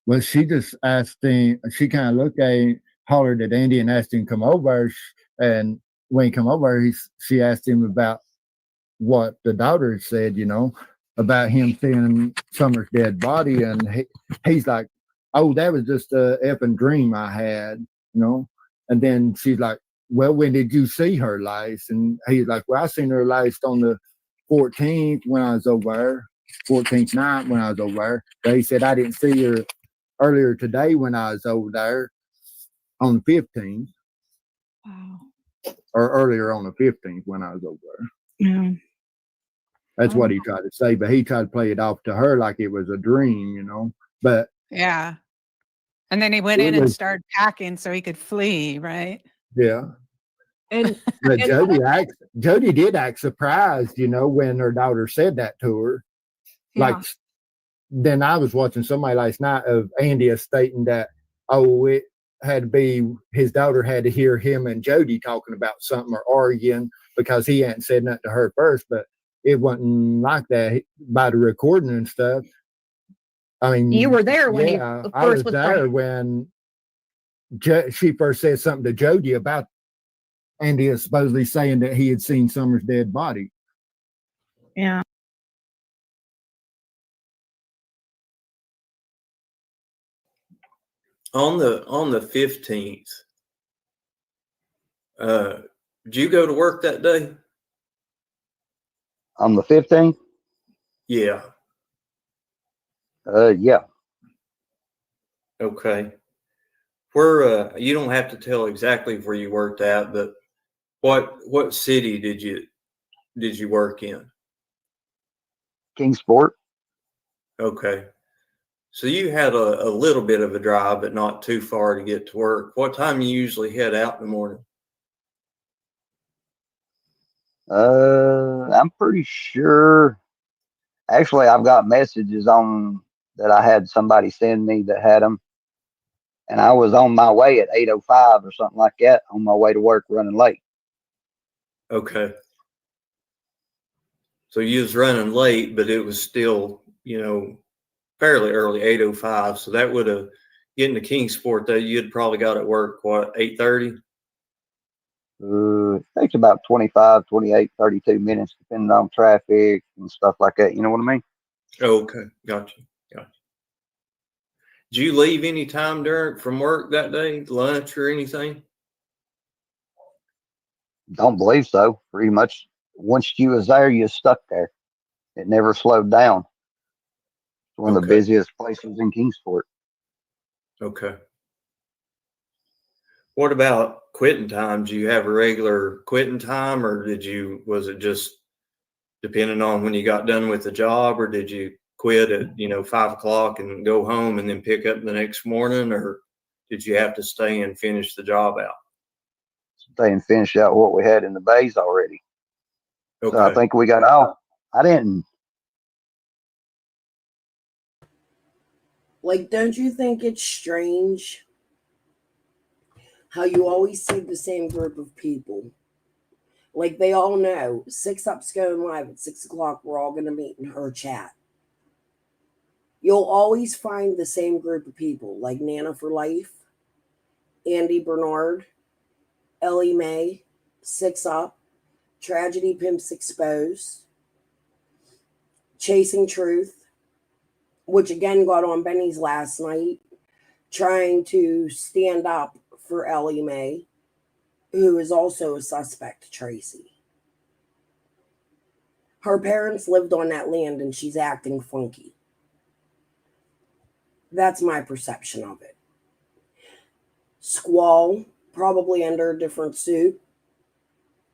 Well, she just asked him. She kind of looked at him, hollered at Andy, and asked him to come over. And when he come over, she asked him about what the daughter said, about him seeing Summer's dead body, and he's like, "Oh, that was just a effing dream I had," And then she's like, "Well, when did you see her last?" And he's like, "Well, I seen her last on the 14th when I was over there, 14th night when I was over there." But he said, "I didn't see her earlier today when I was over there on the 15th." Wow. Or earlier on the 15th when I was over there. Yeah. That's what he tried to say, but he tried to play it off to her like it was a dream, But yeah, and then he went in and started packing so he could flee, right? Yeah. And but Jody did act surprised, when her daughter said that to her. Yeah. Like, then I was watching somebody last night of Andy stating that, it had to be his daughter had to hear him and Jody talking about something or arguing because he hadn't said nothing to her first. But it wasn't like that by the recording and stuff. I mean, You were there when he I first was was there praying. when she first said something to Jody about Andy is supposedly saying that he had seen Summer's dead body. Yeah. On the 15th, did you go to work that day? On the 15th? Yeah. Yeah. Okay. Where you don't have to tell exactly where you worked at, but what city did you work in? Kingsport. Okay. So you had a little bit of a drive, but not too far to get to work. What time you usually head out in the morning? I'm pretty sure. Actually, I've got messages on that I had somebody send me that had them, and I was on my way at 8:05 or something like that, on my way to work, running late. Okay. So you was running late, but it was still, fairly early, 8:05. So that would have getting to Kingsport that you'd probably got at work, what, 8:30? It takes about 25, 28, 32 minutes, depending on traffic and stuff like that. You know what I mean? Okay, gotcha. Did you leave any time from work that day, lunch or anything? Don't believe so. Pretty much once you was there, you was stuck there. It never slowed down. It's one of the Okay. busiest places in Kingsport. Okay. What about quitting time? Do you have a regular quitting time, or was it just depending on when you got done with the job, or did you quit at 5 o'clock and go home and then pick up the next morning, or did you have to stay and finish the job out? Stay and finish out what we had in the bays already. Okay. So I think we got off. I didn't. Like, don't you think it's strange how you always see the same group of people? Like, they all know 6UP's going live at 6 o'clock. We're all going to meet in her chat. You'll always find the same group of people, like Nana for Life, Andy Bernard, Ellie Mae, 6UP, Tragedy Pimps Exposed, Chasing Truth, which again got on Benny's last night, trying to stand up for Ellie Mae, who is also a suspect to Tracy. Her parents lived on that land and she's acting funky. That's my perception of it. Squall, probably under a different suit.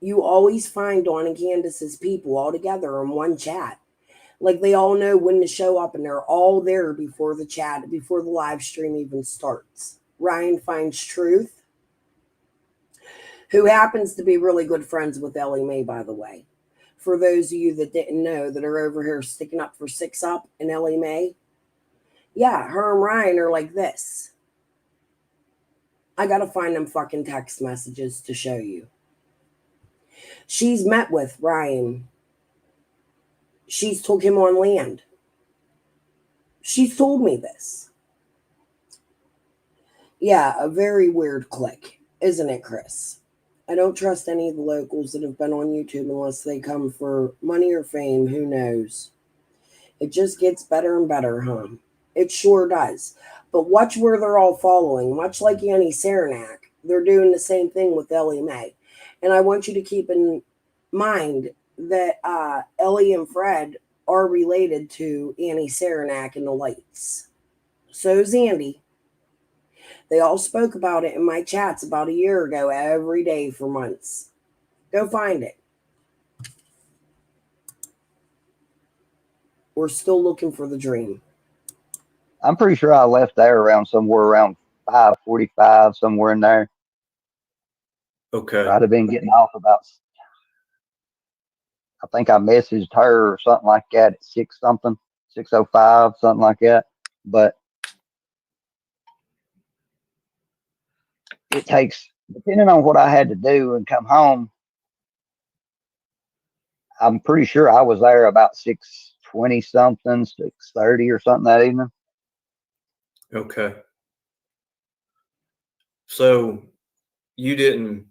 You always find Dawn and Candace's people all together in one chat. Like, they all know when to show up and they're all there before the chat, before the live stream even starts. Ryan finds Truth, who happens to be really good friends with Ellie Mae, by the way. For those of you that didn't know, that are over here sticking up for 6UP and Ellie Mae, yeah, her and Ryan are like this. I gotta find them fucking text messages to show you. She's met with Ryan. She's took him on land. She's told me this. Yeah, a very weird clique, isn't it, Chris? I don't trust any of the locals that have been on YouTube unless they come for money or fame. Who knows? It just gets better and better, huh? It sure does. But watch where they're all following. Much like Annie Saranac, they're doing the same thing with Ellie Mae. And I want you to keep in mind that Ellie and Fred are related to Annie Saranac and the Lights. So's Andy. They all spoke about it in my chats about a year ago every day for months. Go find it. We're still looking for the dream. I'm pretty sure I left there somewhere around 5:45, somewhere in there. Okay. I'd have been getting off about. I think I messaged her or something like that at 6 something, 6:05, something like that. But it takes, depending on what I had to do and come home, I'm pretty sure I was there about 6:20 something, 6:30 or something that evening. Okay. So you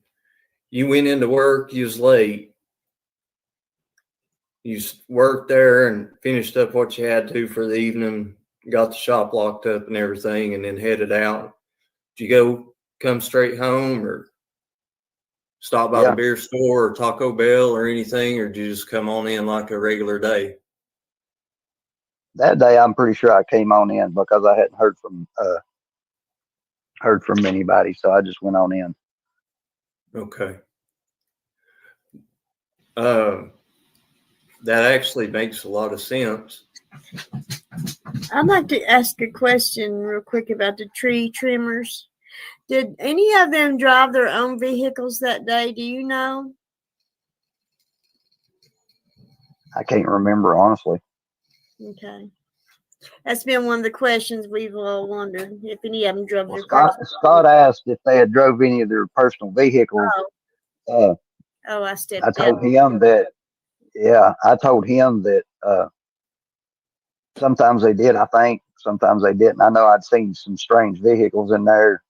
went into work, you was late. You worked there and finished up what you had to for the evening, got the shop locked up and everything, and then headed out. Did you come straight home or stop by the Yeah, beer store or Taco Bell or anything, or did you just come on in like a regular day? that day I'm pretty sure I came on in because I hadn't heard from anybody, so I just went on in. Okay. That actually makes a lot of sense. I'd like to ask a question real quick about the tree trimmers. Did any of them drive their own vehicles that day? Do you know? I can't remember honestly. Okay. That's been one of the questions we've all wondered, if any of them drove Well, their cars. Scott asked if they had drove any of their personal vehicles. Oh, I I stepped out. told him that. Yeah, I told him that sometimes they did. I think sometimes they didn't. I know I'd seen some strange vehicles in there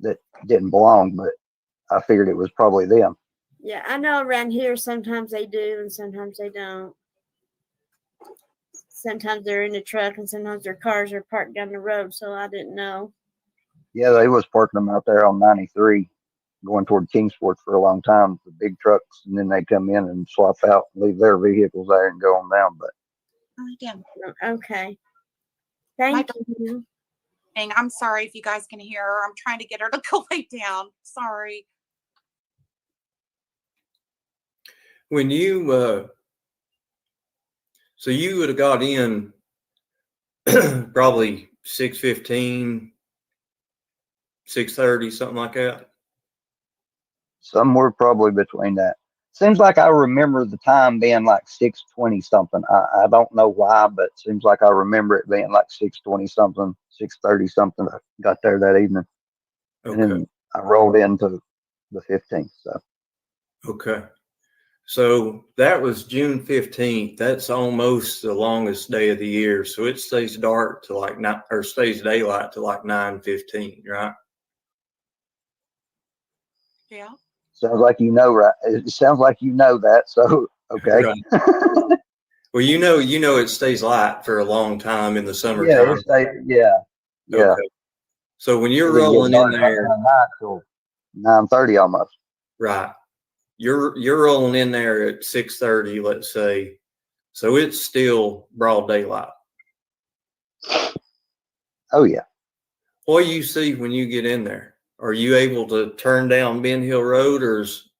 that didn't belong, but I figured it was probably them. Yeah, I know around here sometimes they do and sometimes they don't. Sometimes they're in the truck and sometimes their cars are parked down the road, so I didn't know. Yeah, they was parking them out there on 93, going toward Kingsport for a long time, the big trucks, and then they come in and swap out and leave their vehicles there and go on down. But Okay. Thank you. I'm sorry if you guys can hear her. I'm trying to get her to go lay down. Sorry. When you so you would have got in probably 6:15, 6:30, something like that. somewhere probably between that. Seems like I remember the time being like 6:20 something. I don't know why, but it seems like I remember it being like 6:20 something, 6:30 something. I got there that evening. Okay. And then I rolled into the 15th. So Okay. So that was June 15th. That's almost the longest day of the year. So it stays dark to like stays daylight to like 9:15, right? Yeah. sounds like right? It sounds like that. So okay. Right. Well, you know it stays light for a long time in the summertime. Yeah. Okay. So when you're It didn't get rolling in dark there, till 9:30 almost. right? You're rolling in there at 6:30, let's say. So it's still broad daylight. Oh yeah. What do you see when you get in there? Are you able to turn down Ben Hill Road, or is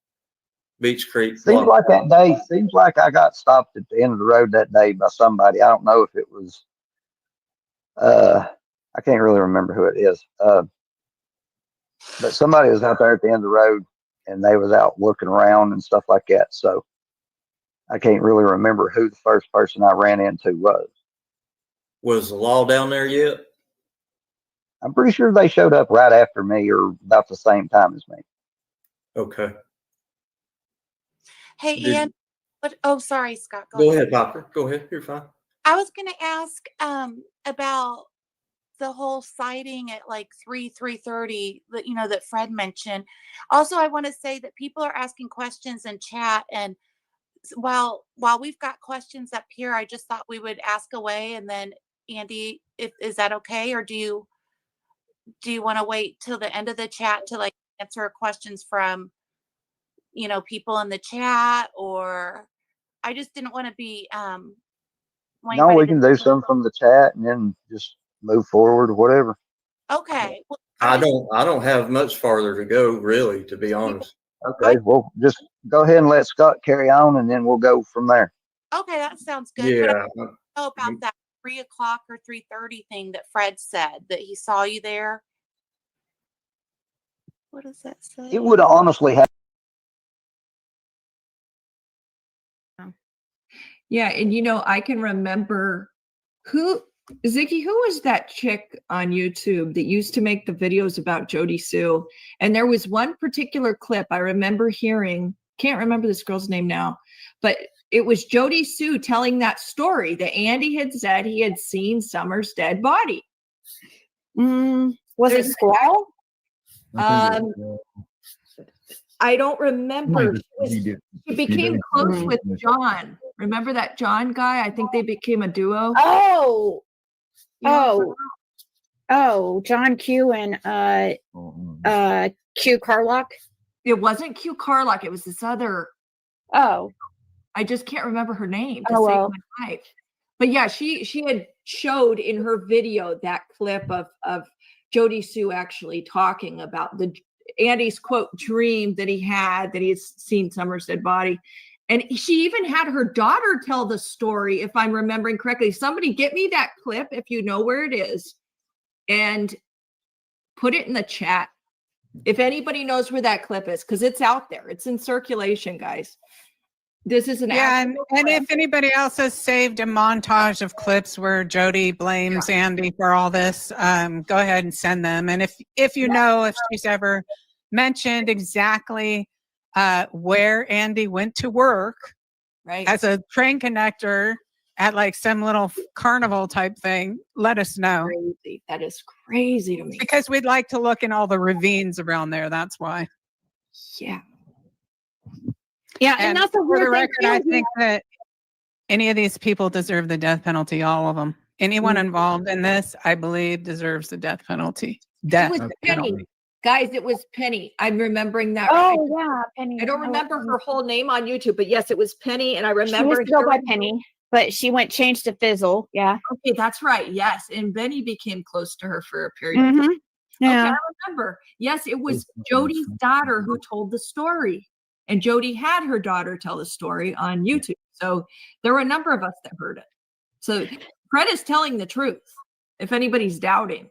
Beach Creek Seems like that day. Seems like I got stopped at the end of the road that day by somebody. I don't know if it was. I can't really remember who it is. But somebody was out there at the end of the road, and they was out looking around and stuff like that. So I can't really remember who the first person I ran into was. Was the law down there yet? I'm pretty sure they showed up right after me or about the same time as me. Okay. Hey, Ian. Oh, sorry, Scott. Go ahead, Papa. Go ahead. You're fine. I was going to ask about the whole sighting at like 3:30 that that Fred mentioned. Also, I want to say that people are asking questions in chat, and while we've got questions up here, I just thought we would ask away, and then Andy, is that okay, or do you want to wait till the end of the chat to like answer questions from people in the chat? Or I just didn't want to be No, we can do something from the chat and then just move forward or whatever. Okay. Well, I don't have much farther to go, really, to be honest. Okay, well, just go ahead and let Scott carry on, and then we'll go from there. Okay, that sounds good. Yeah. But I don't know about that 3:00 or 3:30 thing that Fred said that he saw you there. What does that say? It would honestly have. Yeah, and I can remember Ziggy, who was that chick on YouTube that used to make the videos about Jody Sue? And there was one particular clip I remember hearing, can't remember this girl's name now, but it was Jody Sue telling that story that Andy had said he had seen Summer's dead body. Was it Squall? I don't remember. He did. She became did. close with John. Remember that John guy? I think they became a duo. John Q and Q Carlock. It wasn't Q Carlock. It was this other. Oh, I just can't remember her name to Oh, save well. my life. But yeah, she had showed in her video that clip of Jody Sue actually talking about the Andy's quote dream that he had seen Summer's dead body. And she even had her daughter tell the story, if I'm remembering correctly. Somebody get me that clip if you know where it is and put it in the chat. If anybody knows where that clip is, because it's out there. It's in circulation, guys. This is an and if anybody else has saved a montage of clips where Jody blames Andy for all this, go ahead and send them. And if you know if she's ever mentioned exactly where Andy went to work as a train connector at like some little carnival type thing, let us know. Crazy. That is crazy to me. Because we'd like to look in all the ravines around there. That's why. Yeah. Yeah, and that's for the record, I think that any of these people deserve the death penalty. All of them. Anyone involved in this, I believe, deserves the death penalty. It was Penny. Guys, it was Penny. I'm remembering that. Oh, yeah, Penny. I don't remember her whole name on YouTube, but yes, it was Penny. And I remember she used to go by Penny, but she changed to Fizzle. Yeah. Okay, that's right. Yes. And Benny became close to her for a period of time. Yeah. Okay, I remember. Yes, it was Jody's daughter who told the story. And Jody had her daughter tell the story on YouTube. So there were a number of us that heard it. So Fred is telling the truth, if anybody's doubting.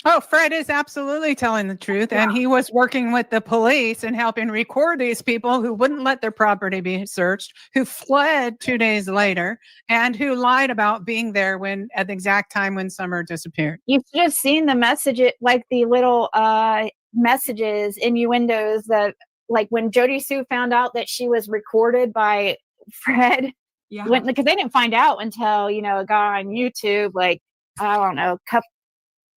Oh, Fred is absolutely telling the truth. And he was working with the police and helping record these people who wouldn't let their property be searched, who fled 2 days later, and who lied about being there at the exact time when Summer disappeared. You should have seen the message, like the little messages, innuendos that, like when Jody Sue found out that she was recorded by Fred, because they didn't find out until, it got on YouTube, like, I don't know,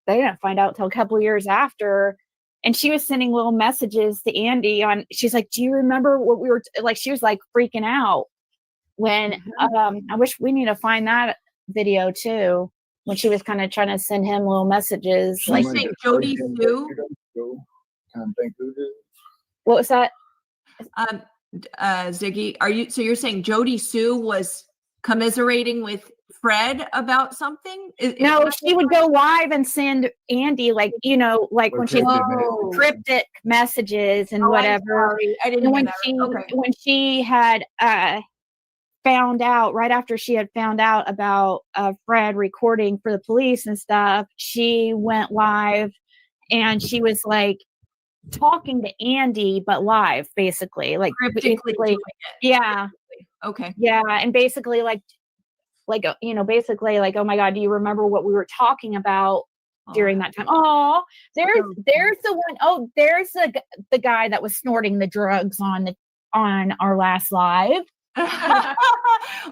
they didn't find out until a couple of years after. And she was sending little messages to Andy she's like, do you remember what we were, she was like freaking out when, I wish we need to find that video too, when she was kind of trying to send him little messages. Like Jody Sue. What was that? Ziggy, you're saying Jody Sue was commiserating with Fred about something? No, she would go live and send Andy when she cryptic messages and whatever. I didn't know when she had found out, right after she had found out about Fred recording for the police and stuff, she went live and she was like talking to Andy, but live, basically, yeah. Okay. Yeah, and basically basically oh my God, do you remember what we were talking about during that time? Oh, there's the one. Oh, there's the guy that was snorting the drugs on our last live.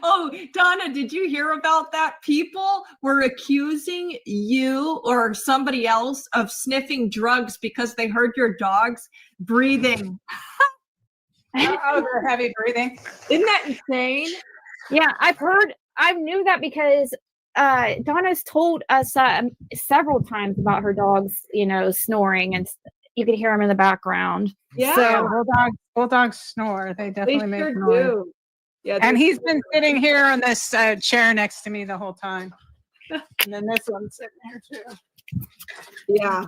Oh, Donna, did you hear about that? People were accusing you or somebody else of sniffing drugs because they heard your dogs breathing. Oh, they're heavy breathing. Isn't that insane? Yeah, I knew that because Donna's told us several times about her dogs, snoring, and you could hear them in the background. Yeah, so bulldogs snore. They definitely make noise. Yeah, and he's been sitting here on this chair next to me the whole time. And then this one's sitting here too. Yeah.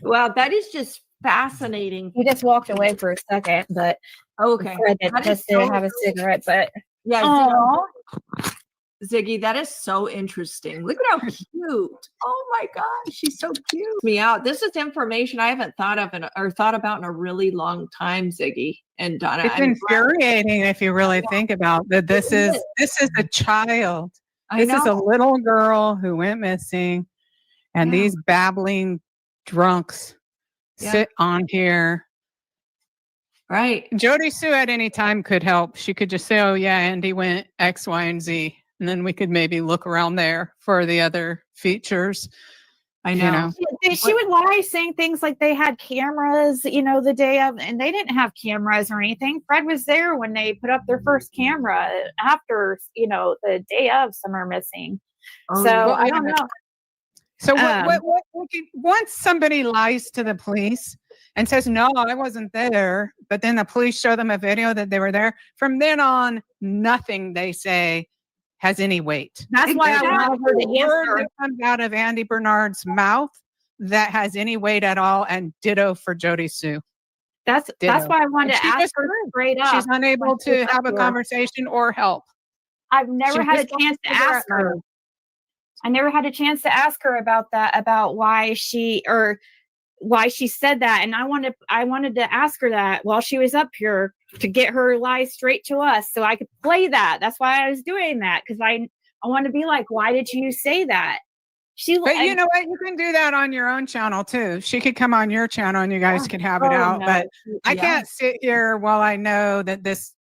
Wow, that is just fascinating. He just walked away for a second, but okay. Just didn't have a cigarette, but yeah. Ziggy, that is so interesting. Look at how cute. Oh my gosh, she's so cute. Me out. This is information I haven't thought about in a really long time, Ziggy and Donna. It's infuriating if you really think about that. This is a child. This is a little girl who went missing, and these babbling drunks sit on here Right. Jody Sue at any time could help. She could just say, oh, yeah, Andy went X, Y, and Z. And then we could maybe look around there for the other features. I know. She would lie saying things like they had cameras, the day of, and they didn't have cameras or anything. Fred was there when they put up their first camera after, the day of Summer missing. Oh, so yeah. I don't know. So once somebody lies to the police and says, no, I wasn't there, but then the police show them a video that they were there, from then on, nothing they say has any weight. That's why I wanted her to word answer. that comes out of Andy Bernard's mouth that has any weight at all, and ditto for Jody Sue. That's why I wanted to ask her straight up. She's unable to have a conversation or help. I've never had a chance to ask her. I never had a chance to ask her about that, about why she said that. And I wanted to ask her that while she was up here to get her lies straight to us so I could play that. That's why I was doing that, because I want to be like, why did you say that? But you know what? You can do that on your own channel too. She could come on your channel and you guys could have it out. No. But I can't sit here while I know that this.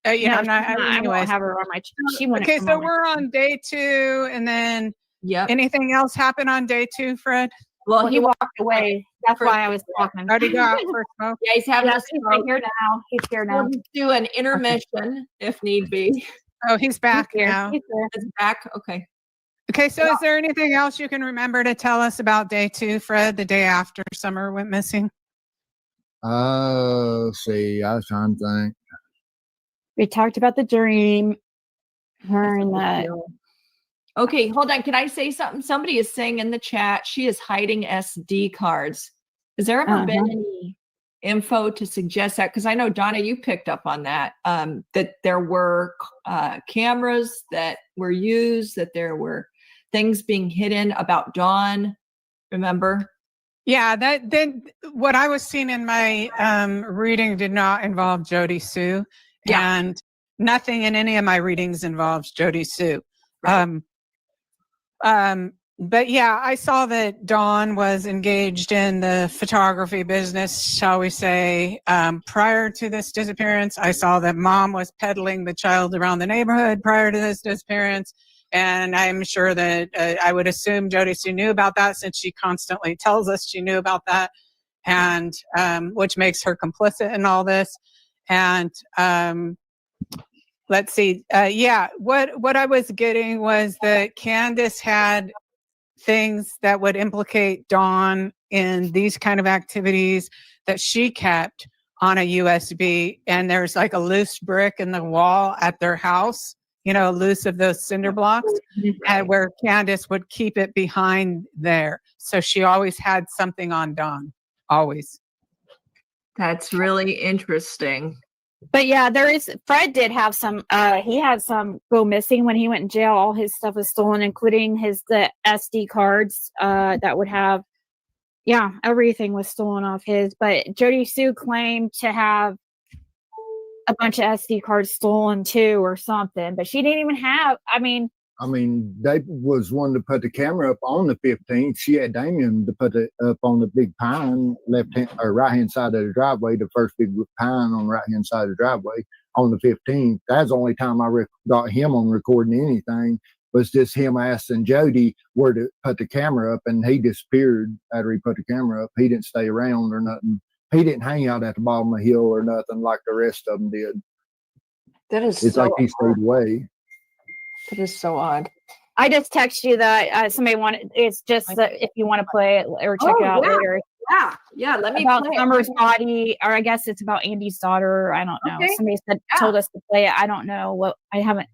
I'm not. I won't have her on my channel. She wouldn't Okay, come so on my we're on day 2, and then anything else happen on day 2, Fred? Well, he walked away. That's why I was talking. How'd he go out for a smoke? Yeah, he's having a He's stroke. here now. He's here now. We'll do an intermission if need be. Oh, he's back He's here. now. He's here. Is back? Okay. Okay, so is there anything else you can remember to tell us about day 2, Fred, the day after Summer went missing? Let's see. I was trying to think. We talked about the dream. Her and that. Okay, hold on. Can I say something? Somebody is saying in the chat she is hiding SD cards. Has there ever been any info to suggest that? Because I know, Donna, you picked up on that, that there were cameras that were used, that there were things being hidden about Dawn. Remember? Yeah, then what I was seeing in my reading did not involve Jody Sue. Yeah. And nothing in any of my readings involves Jody Sue. Right. But yeah, I saw that Dawn was engaged in the photography business, shall we say. Prior to this disappearance, I saw that Mom was peddling the child around the neighborhood prior to this disappearance. And I'm sure that I would assume Jody Sue knew about that, since she constantly tells us she knew about that, and which makes her complicit in all this. And let's see. What I was getting was that Candace had things that would implicate Dawn in these kind of activities that she kept on a USB. And there's like a loose brick in the wall at their house, loose of those cinder blocks, and where Candace would keep it behind there. So she always had something on Dawn, always. That's really interesting. But yeah, Fred did have some, he had some go missing when he went in jail. All his stuff was stolen, including the SD cards, that would have, everything was stolen off his. But Jody Sue claimed to have a bunch of SD cards stolen too, or something, but she didn't even have, They was one to put the camera up on the 15th. She had Damien to put it up on the big pine, right hand side of the driveway, the first big pine on the right hand side of the driveway on the 15th. That's the only time I got him on recording anything, was just him asking Jody where to put the camera up, and he disappeared after he put the camera up. He didn't stay around or nothing. He didn't hang out at the bottom of the hill or nothing like the rest of them did. It's like he stayed away. That is so odd. I just text you that somebody wanted. It's just that if you want to play it or check it out later. Yeah. Let me about play Summer's it. body, or I guess it's about Andy's daughter. I don't know. Okay. Somebody told us to play it. I don't know what. I haven't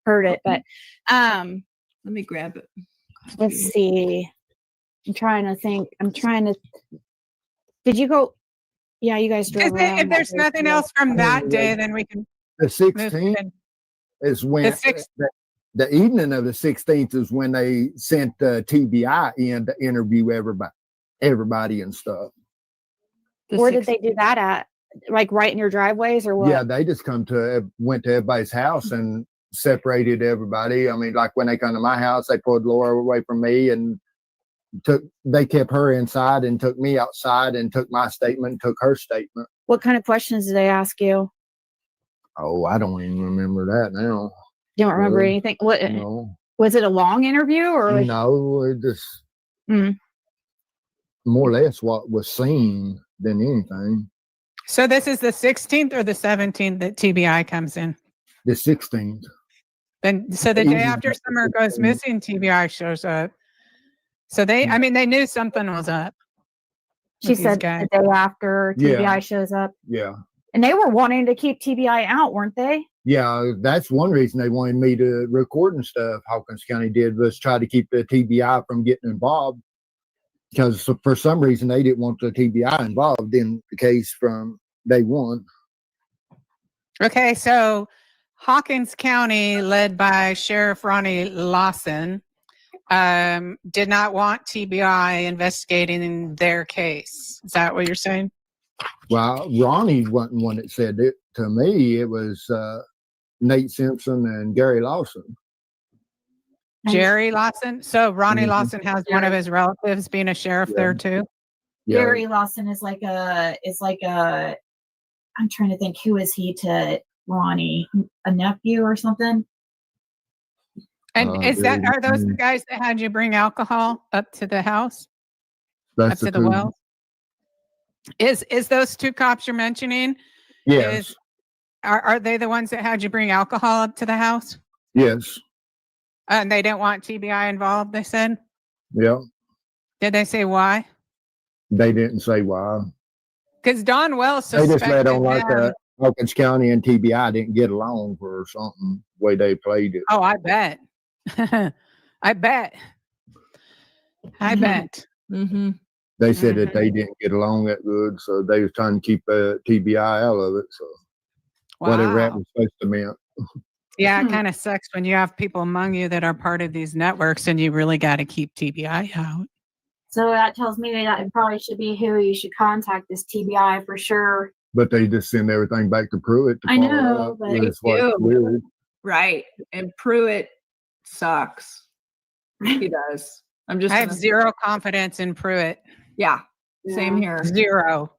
heard it, but let me grab it. let's see. I'm trying to think. Did you go? Yeah, you guys drove around. If there's nothing else from that day, then we can. The 16th is when the evening of the 16th is when they sent the TBI in to interview everybody and stuff. Where did they do that at? Like right in your driveways or what? Yeah, they just went to everybody's house and separated everybody. Like when they come to my house, they pulled Laura away from me and they kept her inside and took me outside and took my statement, and took her statement. What kind of questions did they ask you? Oh, I don't even remember that now. You don't remember anything? What? No. Was it a long interview or? No, it just Mm. more or less what was seen than anything. So this is the 16th or the 17th that TBI comes in? The 16th. Then, so the day after Summer goes missing, TBI shows up. So they knew something was up. She said the day after TBI shows up. Yeah. And they were wanting to keep TBI out, weren't they? Yeah, that's one reason they wanted me to record and stuff. Hawkins County did was try to keep the TBI from getting involved, because for some reason they didn't want the TBI involved in the case from day one. Okay, so Hawkins County, led by Sheriff Ronnie Lawson, did not want TBI investigating in their case. Is that what you're saying? Well, Ronnie wasn't one that said it to me. It was Nate Simpson and Gary Lawson. Jerry Lawson? So Ronnie Lawson has one of his relatives being a sheriff there too? Gary Lawson is like a, I'm trying to think, who is he to Ronnie? A nephew or something? And are those the guys that had you bring alcohol up to the house? That's up to the wells? Is those two cops you're mentioning? Yes. Are they the ones that had you bring alcohol up to the house? Yes. And they didn't want TBI involved, they said? Yeah. Did they say why? They didn't say why. Because Don Wells They suspected just let on like them. Hawkins County and TBI didn't get along or something, the way they played it. Oh, I bet. I bet. I bet. Mm-hmm. They said that they didn't get along that good, so they was trying to keep TBI out of it. So whatever that was supposed to mean. Yeah, it kind of sucks when you have people among you that are part of these networks and you really got to keep TBI out. So that tells me that it probably should be who you should contact, this TBI for sure. But they just send everything back to Pruitt. I know, but that's what's weird. Right. And Pruitt sucks. He does. I have zero confidence in Pruitt. Yeah. Same here. Zero.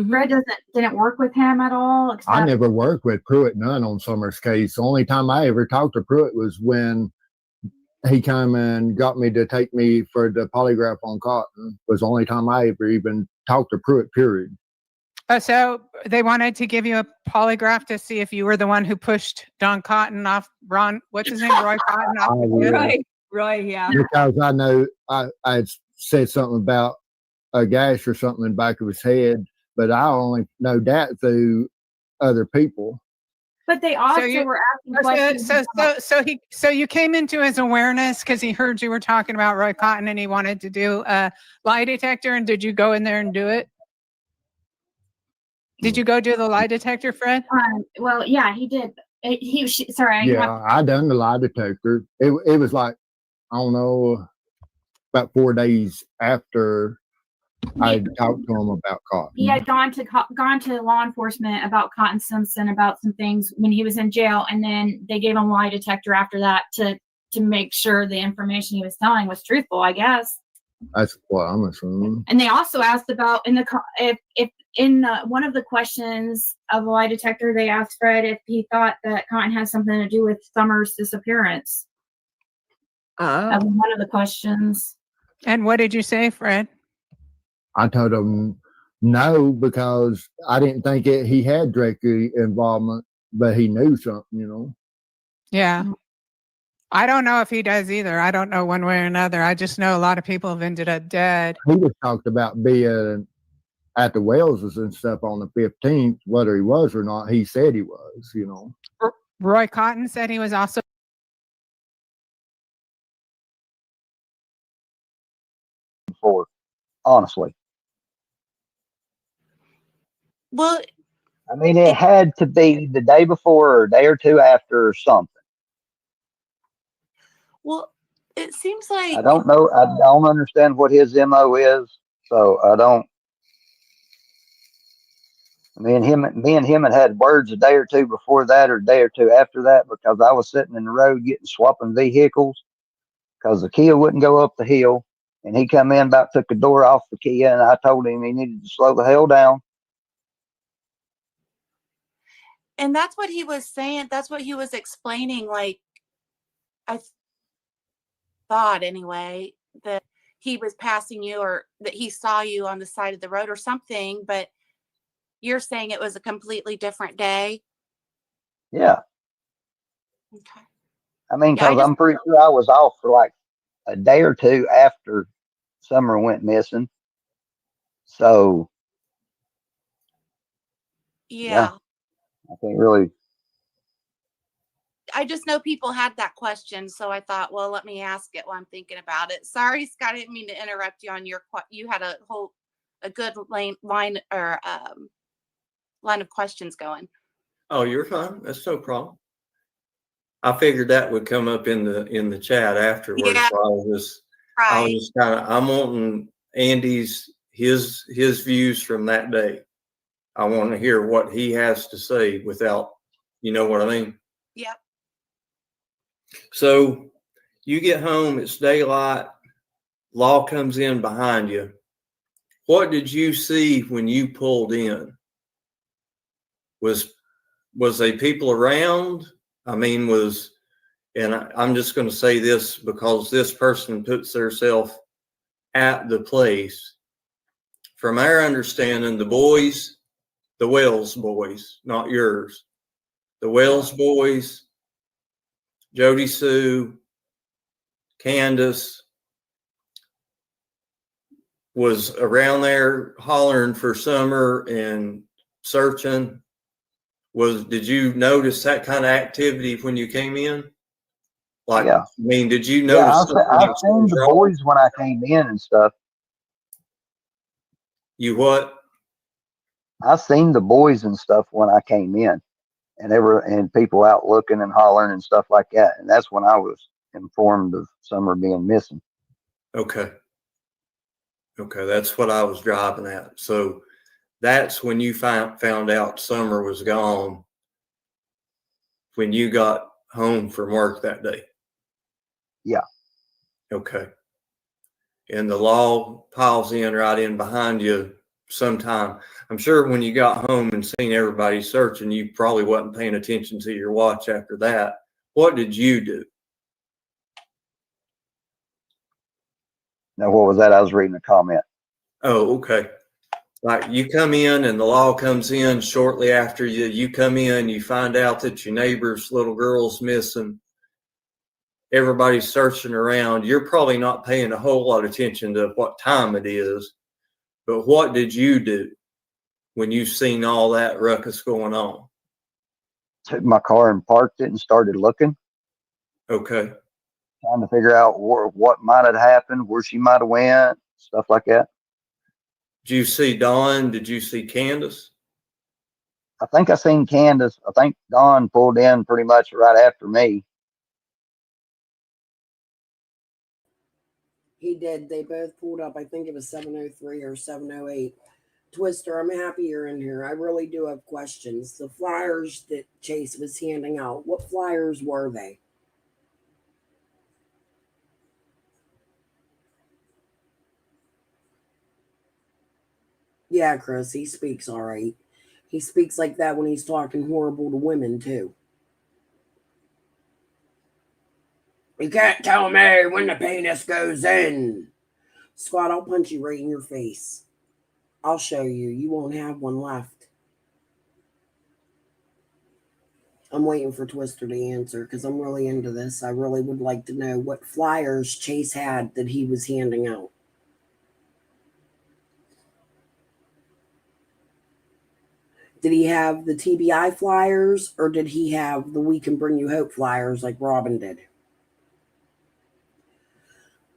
Fred didn't work with him at all. I never worked with Pruitt none on Summer's case. The only time I ever talked to Pruitt was when he came and got me to take me for the polygraph on Cotton. Was the only time I ever even talked to Pruitt, period. So they wanted to give you a polygraph to see if you were the one who pushed Don Cotton off what's his name? Roy Cotton off the cliff? Right, yeah. Because I know I had said something about a gash or something in the back of his head, but I only know that through other people. But they also were asking questions. So you came into his awareness because he heard you were talking about Roy Cotton and he wanted to do a lie detector. And did you go in there and do it? Did you go do the lie detector, Fred? Well, yeah, he did. I done the lie detector. It was like, I don't know, about 4 days after I talked to him about Cotton. He had gone to law enforcement about Cotton Simpson about some things when he was in jail, and then they gave him a lie detector after that to make sure the information he was telling was truthful, I guess. That's what I'm assuming. And they also asked about if one of the questions of the lie detector, they asked Fred if he thought that Cotton had something to do with Summer's disappearance. That was one of the questions. And what did you say, Fred? I told him no, because I didn't think he had direct involvement, but he knew something, Yeah. I don't know if he does either. I don't know one way or another. I just know a lot of people have ended up dead. He was talked about being at the Wellses and stuff on the 15th, whether he was or not. He said he was, Roy Cotton said he was also. For honestly. Well, I mean, it had to be the day before or a day or two after or something. Well, it seems like I don't know. I don't understand what his MO is, so I don't. Me and him had words a day or two before that, or a day or two after that, because I was sitting in the road swapping vehicles, because the Kia wouldn't go up the hill, And he come in, about took the door off the Kia, and I told him he needed to slow the hell down. And that's what he was saying. That's what he was explaining. Like, I thought anyway, that he was passing you or that he saw you on the side of the road or something, but you're saying it was a completely different day. Yeah. Okay. I mean, Yeah, because I'm pretty sure I was off for like a day or two after Summer went missing. So, yeah. I can't really. I just know people had that question, so I thought, well, let me ask it while I'm thinking about it. Sorry, Scott, I didn't mean to interrupt you on your. You had a good line of questions going. Oh, you're fine. That's no problem. I figured that would come up in the chat afterwards. Yeah, so I was just kind of, I'm wanting Andy's his views from that day. I want to hear what he has to say without, you know what I mean? Yep. So you get home, it's daylight, law comes in behind you. What did you see when you pulled in? Was there people around? I mean, and I'm just going to say this because this person puts themselves at the place. From our understanding, the boys, the Wells boys, not yours, the Wells boys, Jody Sue, Candace, was around there hollering for Summer and searching. Did you notice that kind of activity when you came in? Like, Yeah. I mean, did you Yeah, notice I've seen the boys when I came in and stuff. You what? I seen the boys and stuff when I came in, and people out looking and hollering and stuff like that. And that's when I was informed of Summer being missing. Okay. Okay, that's what I was driving at. So that's when you found out Summer was gone when you got home from work that day. Yeah. Okay. And the law piles right in behind you sometime. I'm sure when you got home and seen everybody searching, you probably wasn't paying attention to your watch after that. What did you do? Now, what was that? I was reading a comment. Oh, okay. Like you come in and the law comes in shortly after you come in, you find out that your neighbor's little girl's missing. Everybody's searching around. You're probably not paying a whole lot of attention to what time it is, but what did you do when you seen all that ruckus going on? Took my car and parked it and started looking. Okay. Trying to figure out what might have happened, where she might have went, stuff like that. Did you see Dawn? Did you see Candace? I think I seen Candace. I think Dawn pulled in pretty much right after me. He did. They both pulled up. I think it was 7:03 or 7:08. Twister, I'm happy you're in here. I really do have questions. The flyers that Chase was handing out, what flyers were they? Yeah, Chris, he speaks all right. He speaks like that when he's talking horrible to women, too. You can't tell me when the penis goes in. Scott, I'll punch you right in your face. I'll show you. You won't have one left. I'm waiting for Twister to answer because I'm really into this. I really would like to know what flyers Chase had that he was handing out. Did he have the TBI flyers or did he have the We Can Bring You Hope flyers like Robin did?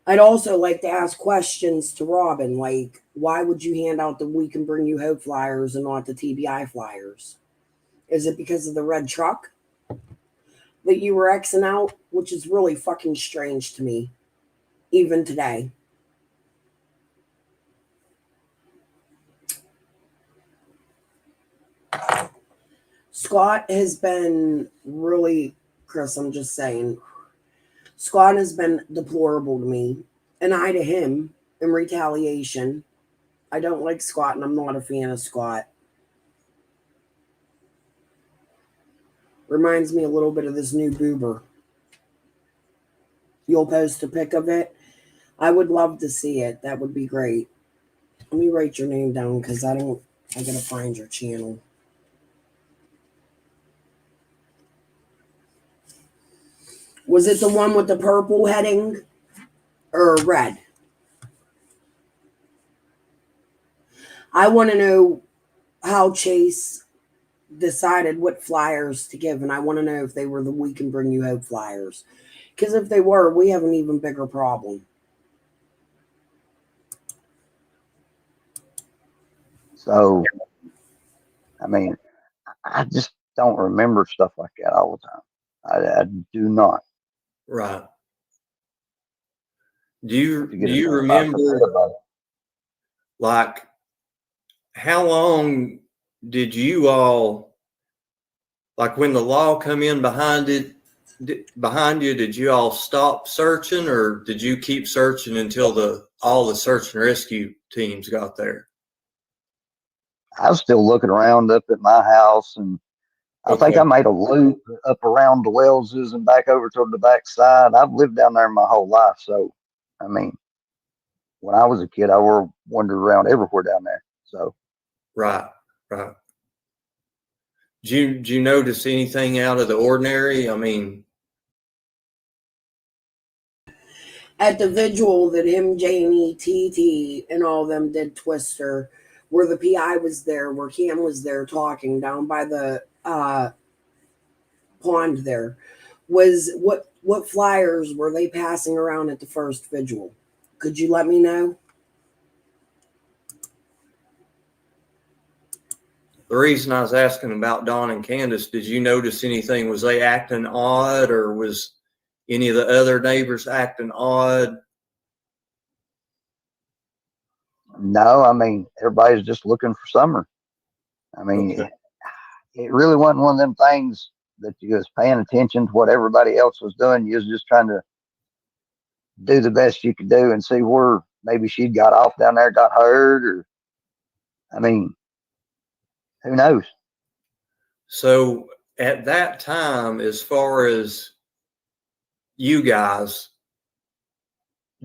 I'd also like to ask questions to Robin, like, why would you hand out the We Can Bring You Hope flyers and not the TBI flyers? Is it because of the red truck that you were Xing out? Which is really fucking strange to me, even today. Scott has been really, Chris, I'm just saying, Scott has been deplorable to me, and I to him. in retaliation. I don't like Scott, and I'm not a fan of Scott. Reminds me a little bit of this new Boober. You'll post a pic of it? I would love to see it. That would be great. Let me write your name down because I gotta find your channel. Was it the one with the purple heading or red? I want to know how Chase decided what flyers to give, and I want to know if they were the We Can Bring You Hope flyers. Because if they were, we have an even bigger problem. So, I mean, I just don't remember stuff like that all the time. I do not. Right. Do you I forget remember, about it. like, how long did you all, like, when the law come in behind you, did you all stop searching, or did you keep searching until all the search and rescue teams got there? I was still looking around up at my house, and I think I made a loop up around the Wellses and back over toward the back side. I've lived down there my whole life, so I mean, when I was a kid, I wandered around everywhere down there. So, right. Did you notice anything out of the ordinary? I mean, at the vigil that him, Jamie, TT, and all of them did Twister, where the PI was there, where Cam was there talking down by the pond there, was what flyers were they passing around at the first vigil? Could you let me know? the reason I was asking about Don and Candace, did you notice anything? Was they acting odd, or was any of the other neighbors acting odd? no, I mean, everybody's just looking for summer. I mean, it really wasn't one of them things that you was paying attention to what everybody else was doing. You was just trying to do the best you could do and see where maybe she got off down there, got hurt, or I mean, who knows? So at that time, as far as you guys,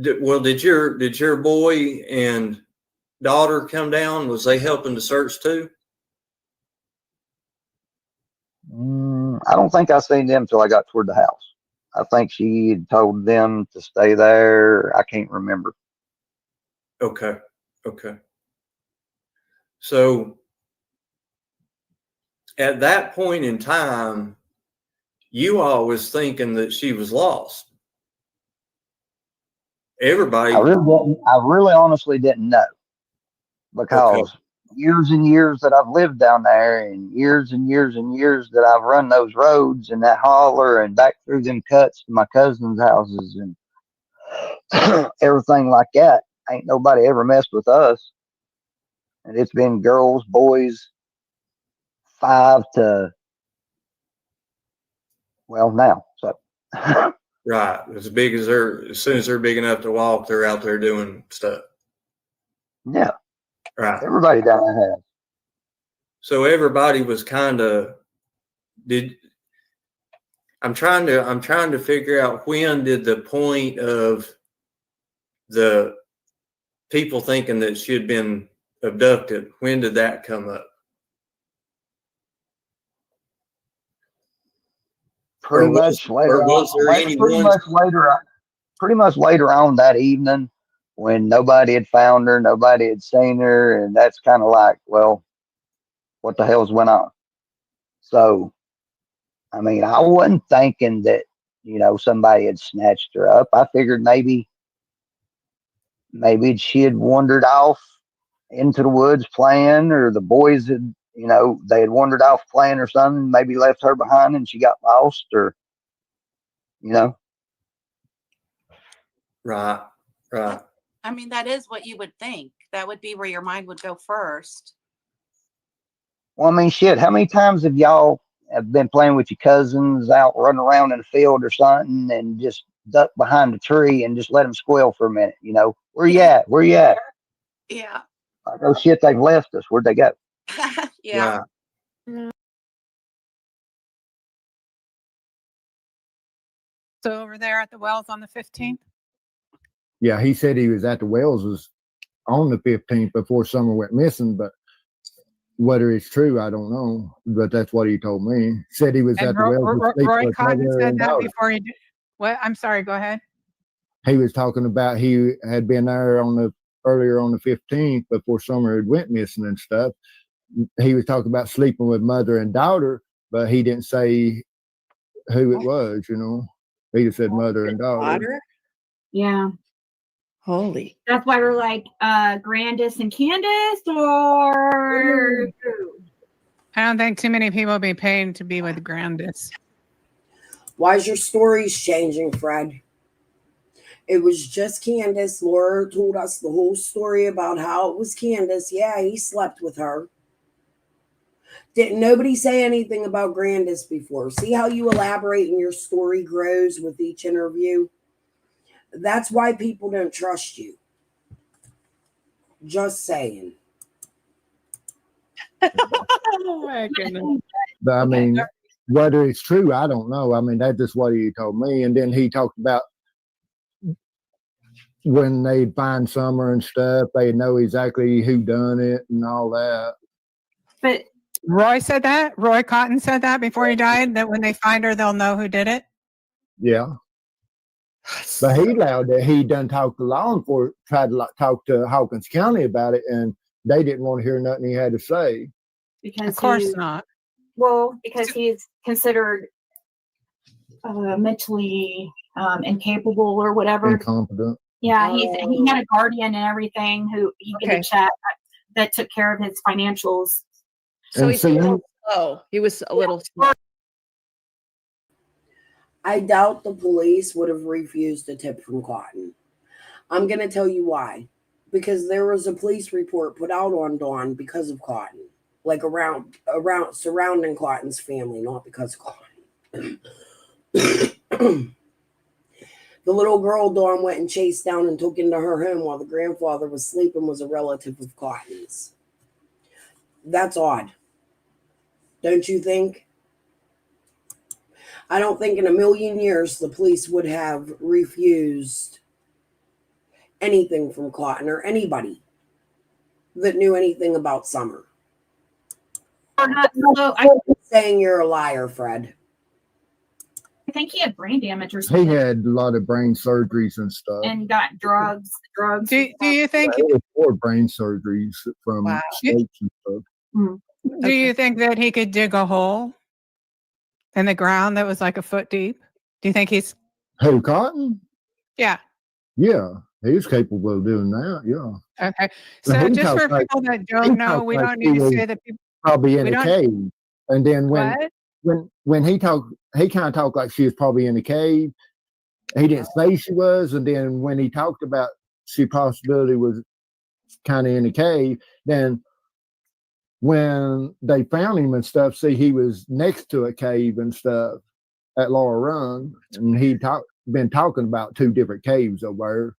did your boy and daughter come down? Was they helping to search too? I don't think I seen them till I got toward the house. I think she had told them to stay there. I can't remember. Okay. So at that point in time, you all was thinking that she was lost. Everybody. I really honestly didn't know, because years and years that I've lived down there, and years and years and years that I've run those roads and that holler and back through them cuts to my cousins' houses and everything like that. Ain't nobody ever messed with us. And it's been girls, boys, 5 to, well, now. So, Right. As soon as they're big enough to walk, they're out there doing stuff. yeah. Right. Everybody down there has. So everybody was kind of, I'm trying to figure out, when did the point of the people thinking that she had been abducted, when did that come up? Pretty much later on that evening, when nobody had found her, nobody had seen her, and that's kind of like, well, what the hell's went on? So, I mean, I wasn't thinking that, somebody had snatched her up. I figured maybe she had wandered off into the woods playing, or the boys had, they had wandered off playing or something, maybe left her behind and she got lost, or, Right. I mean, that is what you would think. That would be where your mind would go first. Well, I mean, shit, how many times have y'all have been playing with your cousins out running around in the field or something, and just duck behind the tree and just let them squeal for a minute. You know, where you at? Where you at? Yeah. Like, oh shit, they've left us. Where'd they go? Yeah. So over there at the wells on the 15th? Yeah, he said he was at the wells was on the 15th before Summer went missing, but whether it's true, I don't know. But that's what he told me. Said he was And at the wells asleep Roy with Cotton mother said and that daughter. before he did. What? I'm sorry, go ahead. He was talking about he had been there earlier on the 15th before Summer had went missing and stuff. He was talking about sleeping with mother and daughter, but he didn't say who it was, you know. He just said mother and daughter. Yeah. Holy. That's why we're like Grandis and Candace, or I don't think too many people be paying to be with Grandis. Why is your stories changing, Fred? It was just Candace. Laura told us the whole story about how it was Candace. Yeah, he slept with her. Didn't nobody say anything about Grandis before? See how you elaborate and your story grows with each interview? That's why people don't trust you. Just saying. Oh my goodness. But I mean, whether it's true, I don't know. I mean, that's just what he told me. And then he talked about when they'd find Summer and stuff, they know exactly who done it and all that. But Roy said that? Roy Cotton said that before he died, that when they find her, they'll know who did it? Yeah. But he allowed that he done talked to law enforcement, tried to talk to Hawkins County about it, and they didn't want to hear nothing he had to say. because Of course not. Well, because he's considered mentally incapable or whatever. Incompetent. Yeah, he had a guardian and everything who he could chat that took care of his financials. So he's a little slow. He was a little slow. I doubt the police would have refused a tip from Cotton. I'm going to tell you why. Because there was a police report put out on Dawn because of Cotton. Like around surrounding Cotton's family, not because of Cotton. The little girl Dawn went and chased down and took into her home while the grandfather was sleeping was a relative of Cotton's. That's odd. Don't you think? I don't think in a million years the police would have refused anything from Cotton or anybody that knew anything about Summer. I'm saying you're a liar, Fred. I think he had brain damage or something. He had a lot of brain surgeries and stuff. And got drugs. Do you think? Or brain surgeries from strokes and stuff. Do you think that he could dig a hole in the ground that was like a foot deep? Do you think he's Who, Cotton? Yeah. Yeah, he's capable of doing that. Yeah. Okay. So He just for talked like- people that he don't know, talked we like don't he need to was say that people probably in we a don't- cave. And then when he talked, he kind of talked like she was probably in a cave. He didn't say she was, and then when he talked about she possibility was kind of in a cave, then when they found him and stuff, see, he was next to a cave and stuff at Laura Run, and been talking about two different caves over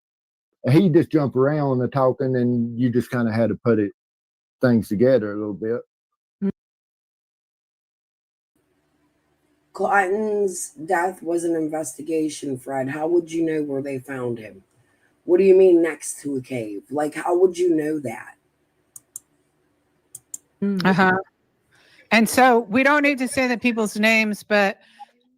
there. He just jumped around and talking, and you just kind of had to put things together a little bit. Cotton's death was an investigation, Fred. How would you know where they found him? What do you mean next to a cave? Like, how would you know that? Uh-huh. And so we don't need to say the people's names, but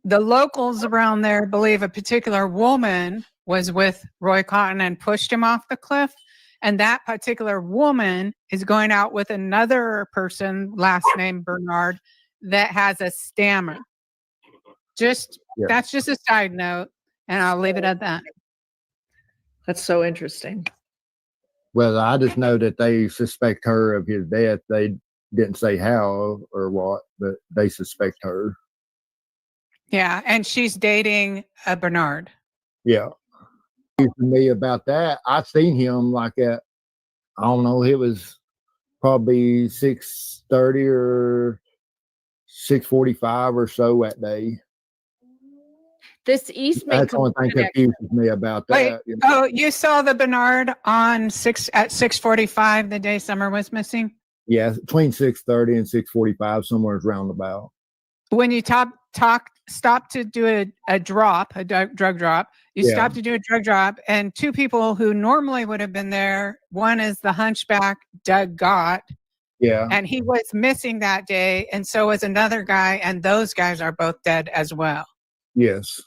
the locals around there believe a particular woman was with Roy Cotton and pushed him off the cliff. And that particular woman is going out with another person, last name Bernard, that has a stammer. That's just a side note, and I'll leave it at that. That's so interesting. Well, I just know that they suspect her of his death. They didn't say how or what, but they suspect her. Yeah, and she's dating a Bernard. Yeah. To me about that, I seen him like at, I don't know, it was probably 6:30 or 6:45 or so that day. This Eastman That's the only thing connection. confuses me about Wait, that. You know? oh, you saw the Bernard on at 6:45 the day Summer was missing? Yeah, between 6:30 and 6:45, somewhere around about. When you stop to do a drop, a drug drop, you Yeah. stop to do a drug drop, and two people who normally would have been there, one is the hunchback Doug Gott, Yeah. and he was missing that day, and so was another guy, and those guys are both dead as well. Yes.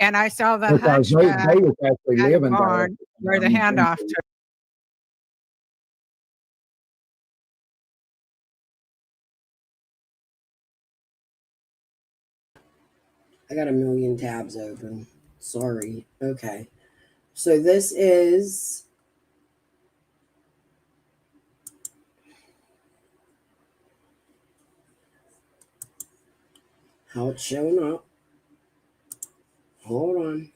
And I saw the Because hunchback they was actually at a living there. barn where the handoff took. I got a million tabs open. Sorry. Okay. So this is how it's showing up. Hold on.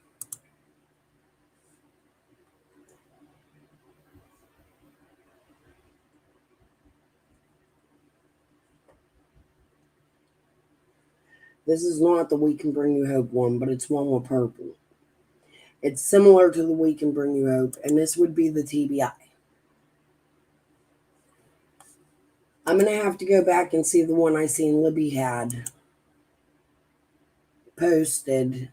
This is not the We Can Bring You Hope one, but it's one with purple. It's similar to the We Can Bring You Hope, and this would be the TBI. I'm going to have to go back and see the one I seen Libby had posted.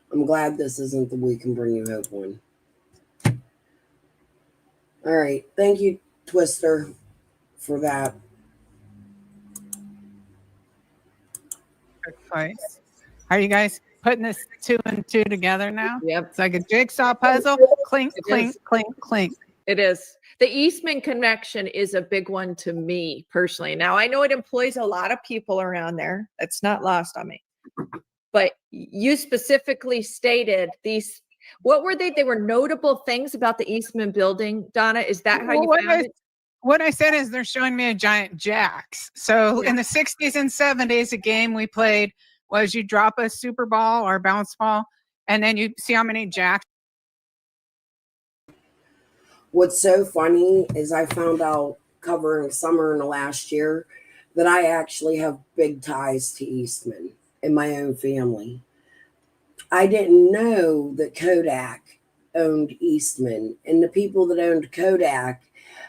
I'm glad this isn't the We Can Bring You Hope one. All right. Thank you, Twister, for that. Place. Are you guys putting this 2 and 2 together now? Yep. It's like a jigsaw puzzle. Clink, clink, clink, clink. It is. The Eastman connection is a big one to me personally. Now, I know it employs a lot of people around there. That's not lost on me. But you specifically stated these. What were they? They were notable things about the Eastman building, Donna. Is that how you found it? What I said is they're showing me a giant jacks. So in the 60s and 70s, a game we played was you drop a super ball or bounce ball, and then you see how many jacks. What's so funny is I found out covering summer in the last year that I actually have big ties to Eastman in my own family. I didn't know that Kodak owned Eastman, and the people that owned Kodak,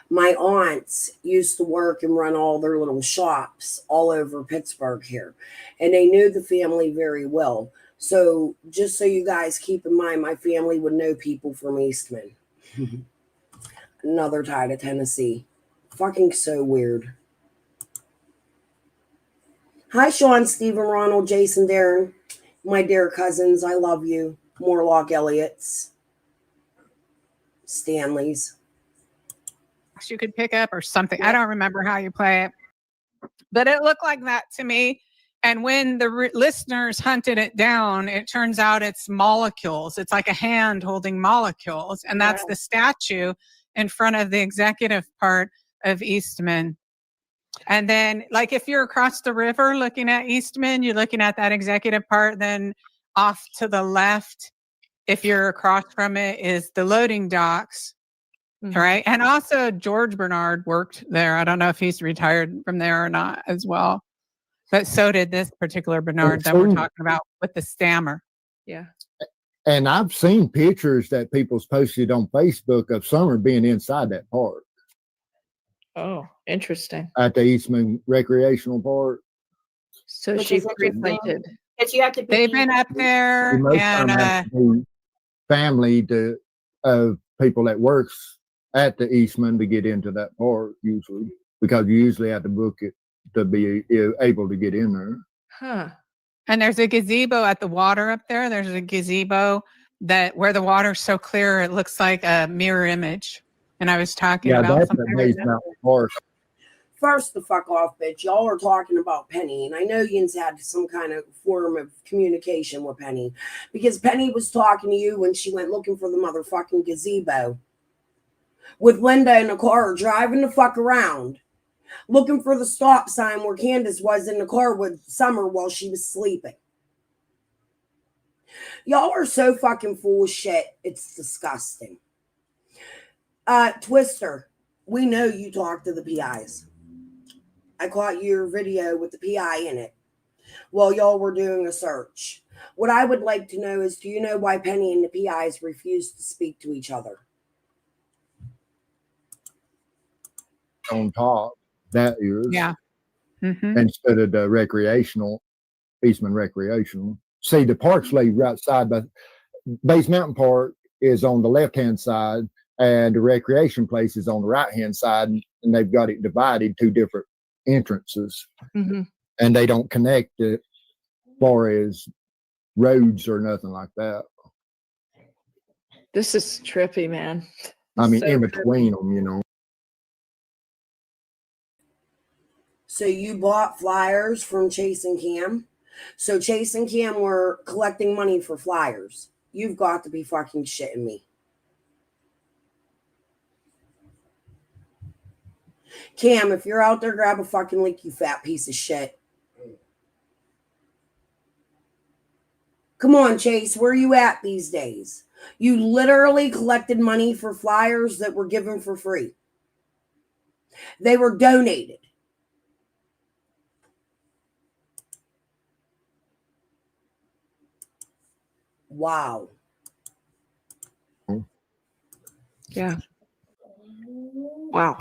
my aunts used to work and run all their little shops all over Pittsburgh here, and they knew the family very well. So just so you guys keep in mind, my family would know people from Eastman. Another tie to Tennessee. Fucking so weird. Hi, Sean, Stephen, Ronald, Jason, Darren, my dear cousins. I love you. Morlock Elliott's, Stanley's. You could pick up or something. I don't remember how you play it, but it looked like that to me. And when the listeners hunted it down, it turns out it's molecules. It's like a hand holding molecules. And that's the statue in front of the executive part of Eastman. And then, like, if you're across the river looking at Eastman, you're looking at that executive part. Then off to the left, if you're across from it, is the loading docks. Right. And also George Bernard worked there. I don't know if he's retired from there or not as well. But so did this particular Bernard that we're talking about with the stammer. Yeah. And I've seen pictures that people's posted on Facebook of Summer being inside that park. Oh, interesting. At the Eastman Recreational Park. So she frequented. Because you have to be. They've been up there, and family of people that works at the Eastman to get into that park usually, because you usually have to book it to be able to get in there. Huh. And there's a gazebo at the water up there. There's a gazebo that where the water's so clear it looks like a mirror image. And I was talking about that's the Base Mountain Park. First, the fuck off, bitch. Y'all are talking about Penny, and I know Yin's had some kind of form of communication with Penny, because Penny was talking to you when she went looking for the motherfucking gazebo with Linda in the car driving the fuck around, looking for the stop sign where Candace was in the car with Summer while she was sleeping. Y'all are so fucking full of shit. It's disgusting. Twister, We know you talked to the PIs. I caught your video with the PI in it while y'all were doing a search. What I would like to know is, do you know why Penny and the PIs refused to speak to each other? On top, that is. Yeah. Instead of the recreational, Eastman Recreational. See, the parks lay right side by Base Mountain Park is on the left-hand side, and the recreation place is on the right-hand side, and they've got it divided, two different entrances, and they don't connect it as far as roads or nothing like that. This is trippy, man. I mean, So in trippy. between them, you know. So you bought flyers from Chase and Cam? So Chase and Cam were collecting money for flyers. You've got to be fucking shitting me. Cam, if you're out there, grab a fucking link, you fat piece of shit. Come on, Chase, where are you at these days? You literally collected money for flyers that were given for free. They were donated. Wow. Yeah. Wow.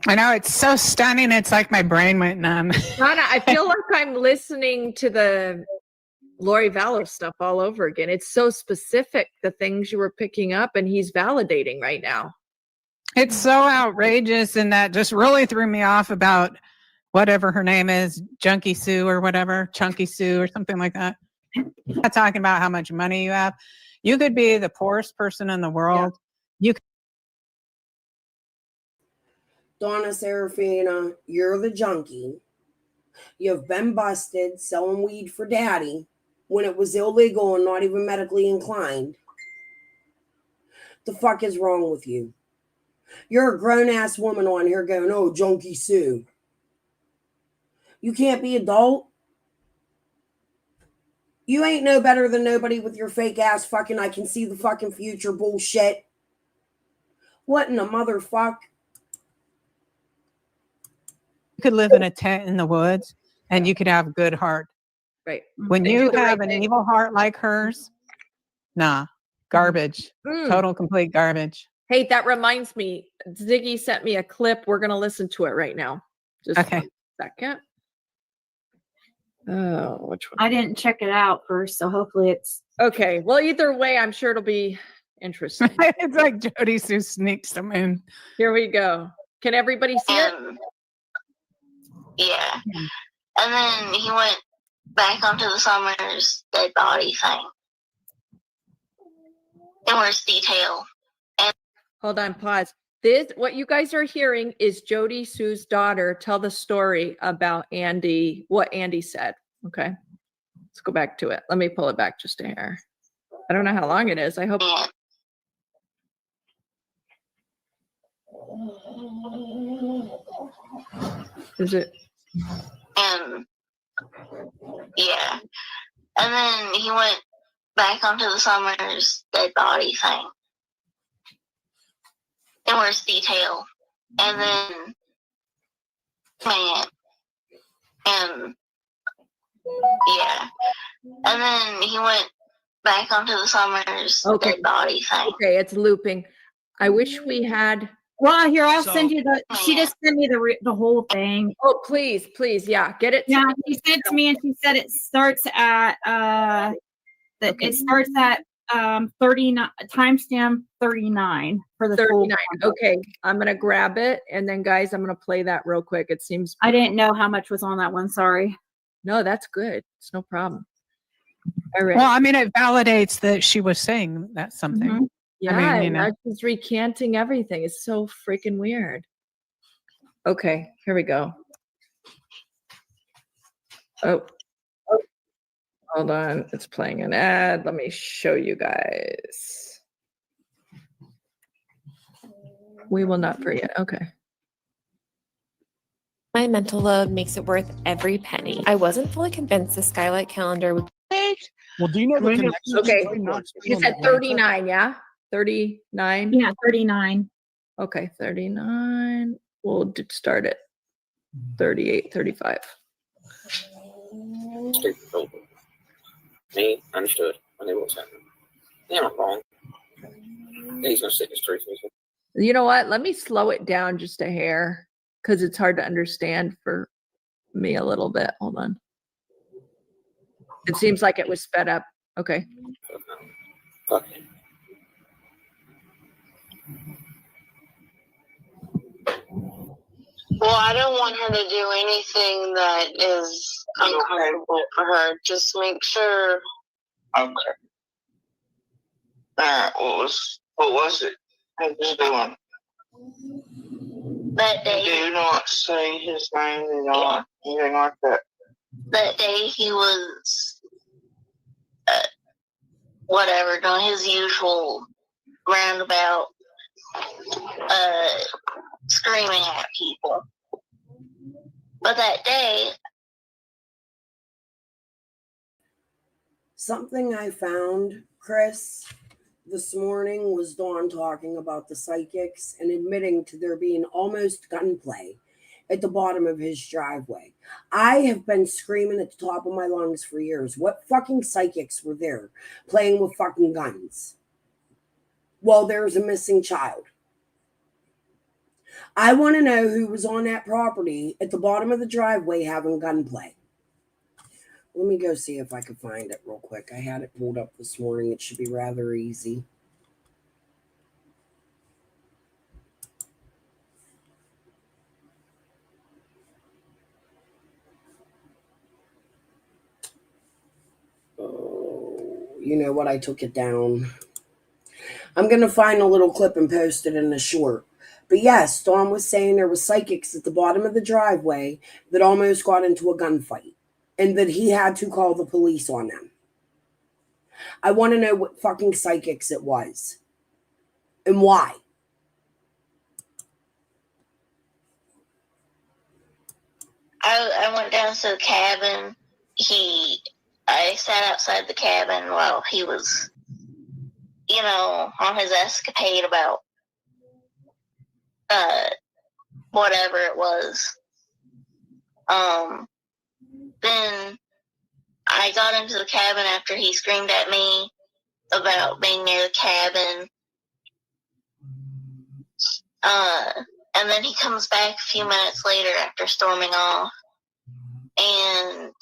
I know, it's so stunning. It's like my brain went numb. Donna, I feel like I'm listening to the Lori Vallow stuff all over again. It's so specific, the things you were picking up, and he's validating right now. It's so outrageous, and that just really threw me off about whatever her name is, Junkie Sue or whatever, Chunky Sue or something like that. Not talking about how much money you have. You could be the poorest person in the world. You could. Donna Seraphina, you're the junkie. You've been busted selling weed for daddy when it was illegal and not even medically inclined. The fuck is wrong with you? You're a grown-ass woman on here going, oh, Junkie Sue. You can't be adult. You ain't no better than nobody with your fake ass fucking I can see the fucking future bullshit. What in the motherfuck? You could live in a tent in the woods and you could have a good heart. Right. When And you do the have right an thing. evil heart like hers, nah, garbage. Total, complete garbage. Hey, that reminds me. Ziggy sent me a clip. We're going to listen to it right now. Just Okay. 1 second. Oh, which one? I didn't check it out first, so hopefully it's Okay. Well, either way, I'm sure it'll be interesting. It's like Jody Sue sneaks them in. Here we go. Can everybody see it? Yeah. And then he went back onto the Summers dead body thing. In worse detail. And Hold on, pause. This, what you guys are hearing is Jody Sue's daughter tell the story about Andy, what Andy said. Okay. Let's go back to it. Let me pull it back just a hair. I don't know how long it is. I hope. Is it? And yeah. And then he went back onto the Summers dead body thing. In worse detail. And then man. And yeah. And then he went back onto the Summers Okay. dead body thing. Okay, it's looping. I wish we had. well. Here, I'll send you the. She just sent me the whole thing. Oh, please, please, yeah, get it. Yeah, she sent it to me, and she said it starts at it starts at 39 timestamp 39 for the full 39. Okay, I'm gonna grab it, and then guys, I'm gonna play that real quick. It seems. I didn't know how much was on that one. Sorry. No, that's good. It's no problem. All right. Well, I mean, it validates that she was saying that something. Yeah, I mean, you know. and she's recanting everything. It's so freaking weird. Okay, here we go. Oh, hold on. It's playing an ad. Let me show you guys. We will not forget. Okay. My mental load makes it worth every penny. I wasn't fully convinced the Skylight calendar would. Well, do you know the connection? Okay, you said 39, yeah? 39? Yeah, 39. Okay, 39. We'll start at 38, 35. Me, understood. I knew what was happening. Yeah, I'm wrong. He's gonna stick his truth. You know what? Let me slow it down just a hair because it's hard to understand for me a little bit. Hold on. It seems like it was sped up. Okay. Okay. Well, I don't want her to do anything that is uncomfortable for her. Just make sure. Okay. Alright, what was it? What was doing? That day. Do not say his name or anything like that. That day he was, whatever, doing his usual roundabout, screaming at people. But that day, Something I found, Chris, this morning was Dawn talking about the psychics and admitting to there being almost gunplay at the bottom of his driveway. I have been screaming at the top of my lungs for years. What fucking psychics were there playing with fucking guns while there's a missing child? I want to know who was on that property at the bottom of the driveway having gunplay. Let me go see if I can find it real quick. I had it pulled up this morning. It should be rather easy. Oh, you know what? I took it down. I'm going to find a little clip and post it in the short. But yes, Dawn was saying there was psychics at the bottom of the driveway that almost got into a gunfight and that he had to call the police on them. I want to know what fucking psychics it was and why. I went down to the cabin. I sat outside the cabin while he was, on his escapade about whatever it was. Then I got into the cabin after he screamed at me about being near the cabin. And then he comes back a few minutes later after storming off. And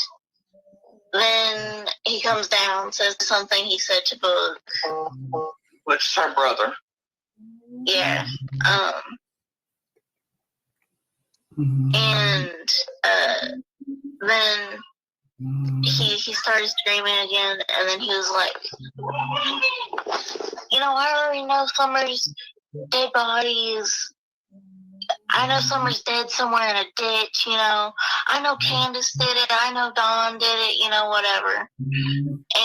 then he comes down, says something he said to Book. Which is her brother. Yeah. And then he started screaming again, and then he was like, I already know Summer's dead body is. I know Summer's dead somewhere in a ditch, I know Candace did it. I know Dawn did it, whatever.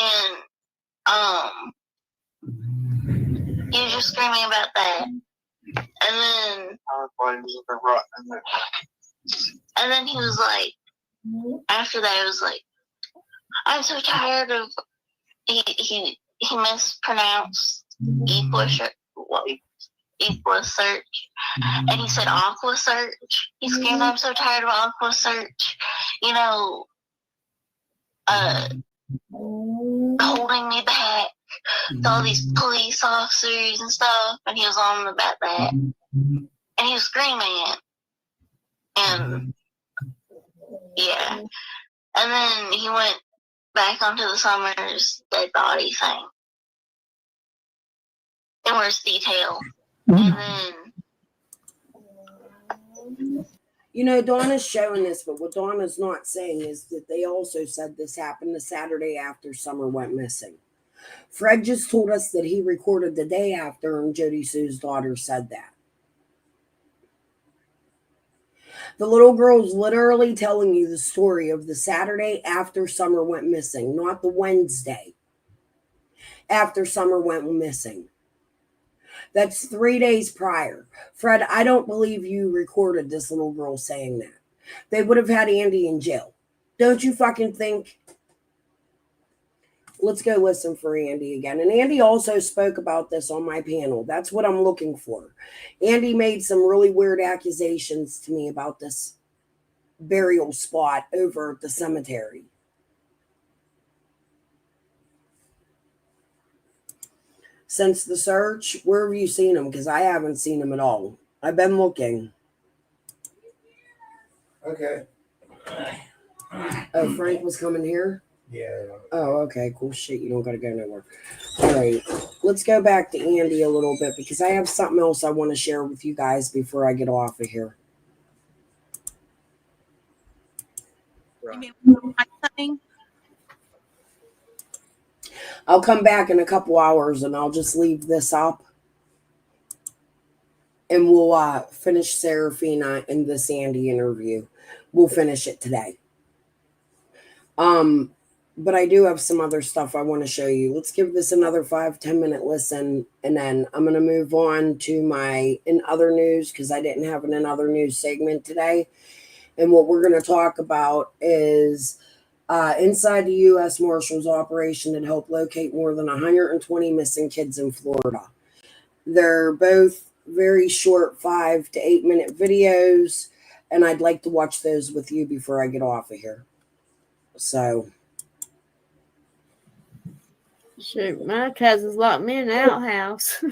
And, he was just screaming about that. And then he was like, after that, it was like, I'm so tired of, he mispronounced Equa Search, and he said Aqua Search. He screamed, I'm so tired of Aqua Search, holding me back to all these police officers and stuff, and he was on about that, and he was screaming it, and yeah, and then he went back onto the Summers dead body thing in worse detail, and then Donna's showing this, but what Donna's not saying is that they also said this happened the Saturday after Summer went missing. Fred just told us that he recorded the day after, and Jody Sue's daughter said that. The little girl's literally telling you the story of the Saturday after Summer went missing, not the Wednesday after Summer went missing. That's 3 days prior. Fred, I don't believe you recorded this little girl saying that. They would have had Andy in jail. Don't you fucking think? Let's go listen for Andy again. And Andy also spoke about this on my panel. That's what I'm looking for. Andy made some really weird accusations to me about this burial spot over at the cemetery. Since the search, where have you seen him? Because I haven't seen him at all. I've been looking. Okay. Oh, Frank was coming here? Yeah. Oh, okay. Cool shit. You don't got to go nowhere. All right. Let's go back to Andy a little bit because I have something else I want to share with you guys before I get off of here. You mean something? I'll come back in a couple hours and I'll just leave this up. And we'll finish Seraphina and the Sandy interview. We'll finish it today. But I do have some other stuff I want to show you. Let's give this another 5-10 minute listen, and then I'm going to move on to my in other news because I didn't have an in other news segment today. And what we're going to talk about is inside the U.S. Marshals operation that helped locate more than 120 missing kids in Florida. They're both very short 5 to 8 minute videos, and I'd like to watch those with you before I get off of here. So, shoot, my cousins locked me in the outhouse.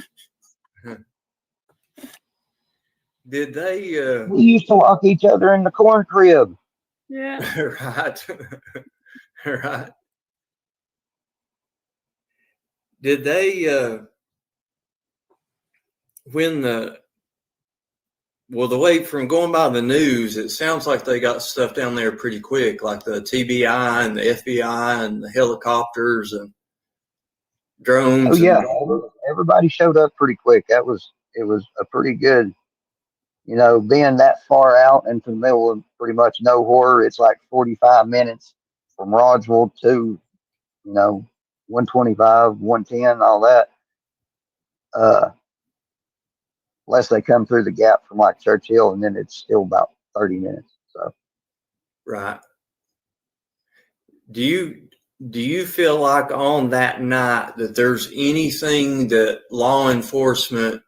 Did they? We used to lock each other in the corn crib. Yeah. Right. Right. Did they? When the way from going by the news, it sounds like they got stuff down there pretty quick, like the TBI and the FBI and the helicopters and drones. Oh yeah, everybody showed up pretty quick. It was a pretty good, being that far out into the middle of pretty much no horror. It's like 45 minutes from Roswell to 125, 110, all that. Unless they come through the gap from like Churchill, and then it's still about 30 minutes. So, right. Do you feel like on that night that there's anything that law enforcement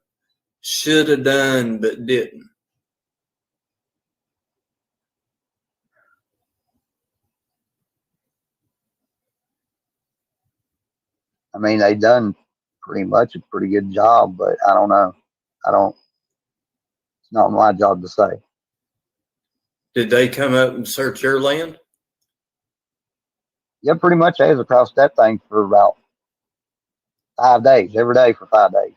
should have done but didn't? I mean, they done pretty much a pretty good job, but I don't know. It's not my job to say. Did they come up and search your land? Yeah, pretty much. I was across that thing for about 5 days, every day for 5 days.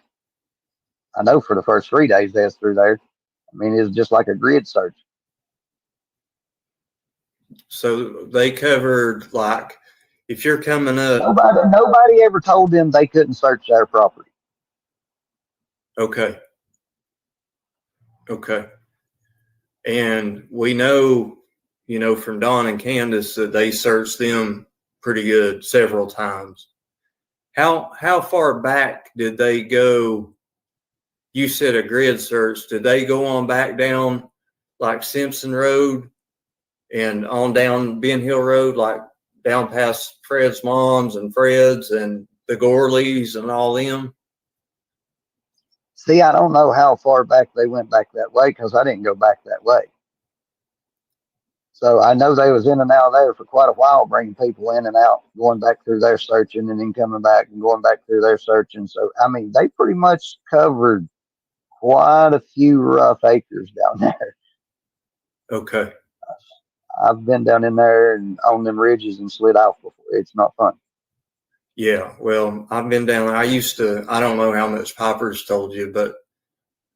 I know for the first 3 days they was through there. I mean, it was just like a grid search. So they covered, like, if you're coming up. Nobody ever told them they couldn't search their property. Okay. And we know, from Don and Candace that they searched them pretty good several times. How far back did they go? You said a grid search. Did they go on back down like Simpson Road and on down Ben Hill Road, like down past Fred's mom's and Fred's and the Gorleys and all them? See, I don't know how far back they went back that way because I didn't go back that way. So I know they was in and out of there for quite a while, bringing people in and out, going back through their searching and then coming back and going back through their searching. So, I mean, they pretty much covered quite a few rough acres down there. Okay. I've been down in there and on them ridges and slid off before. It's not fun. Yeah, well, I've been down there. I don't know how much Piper's told you, but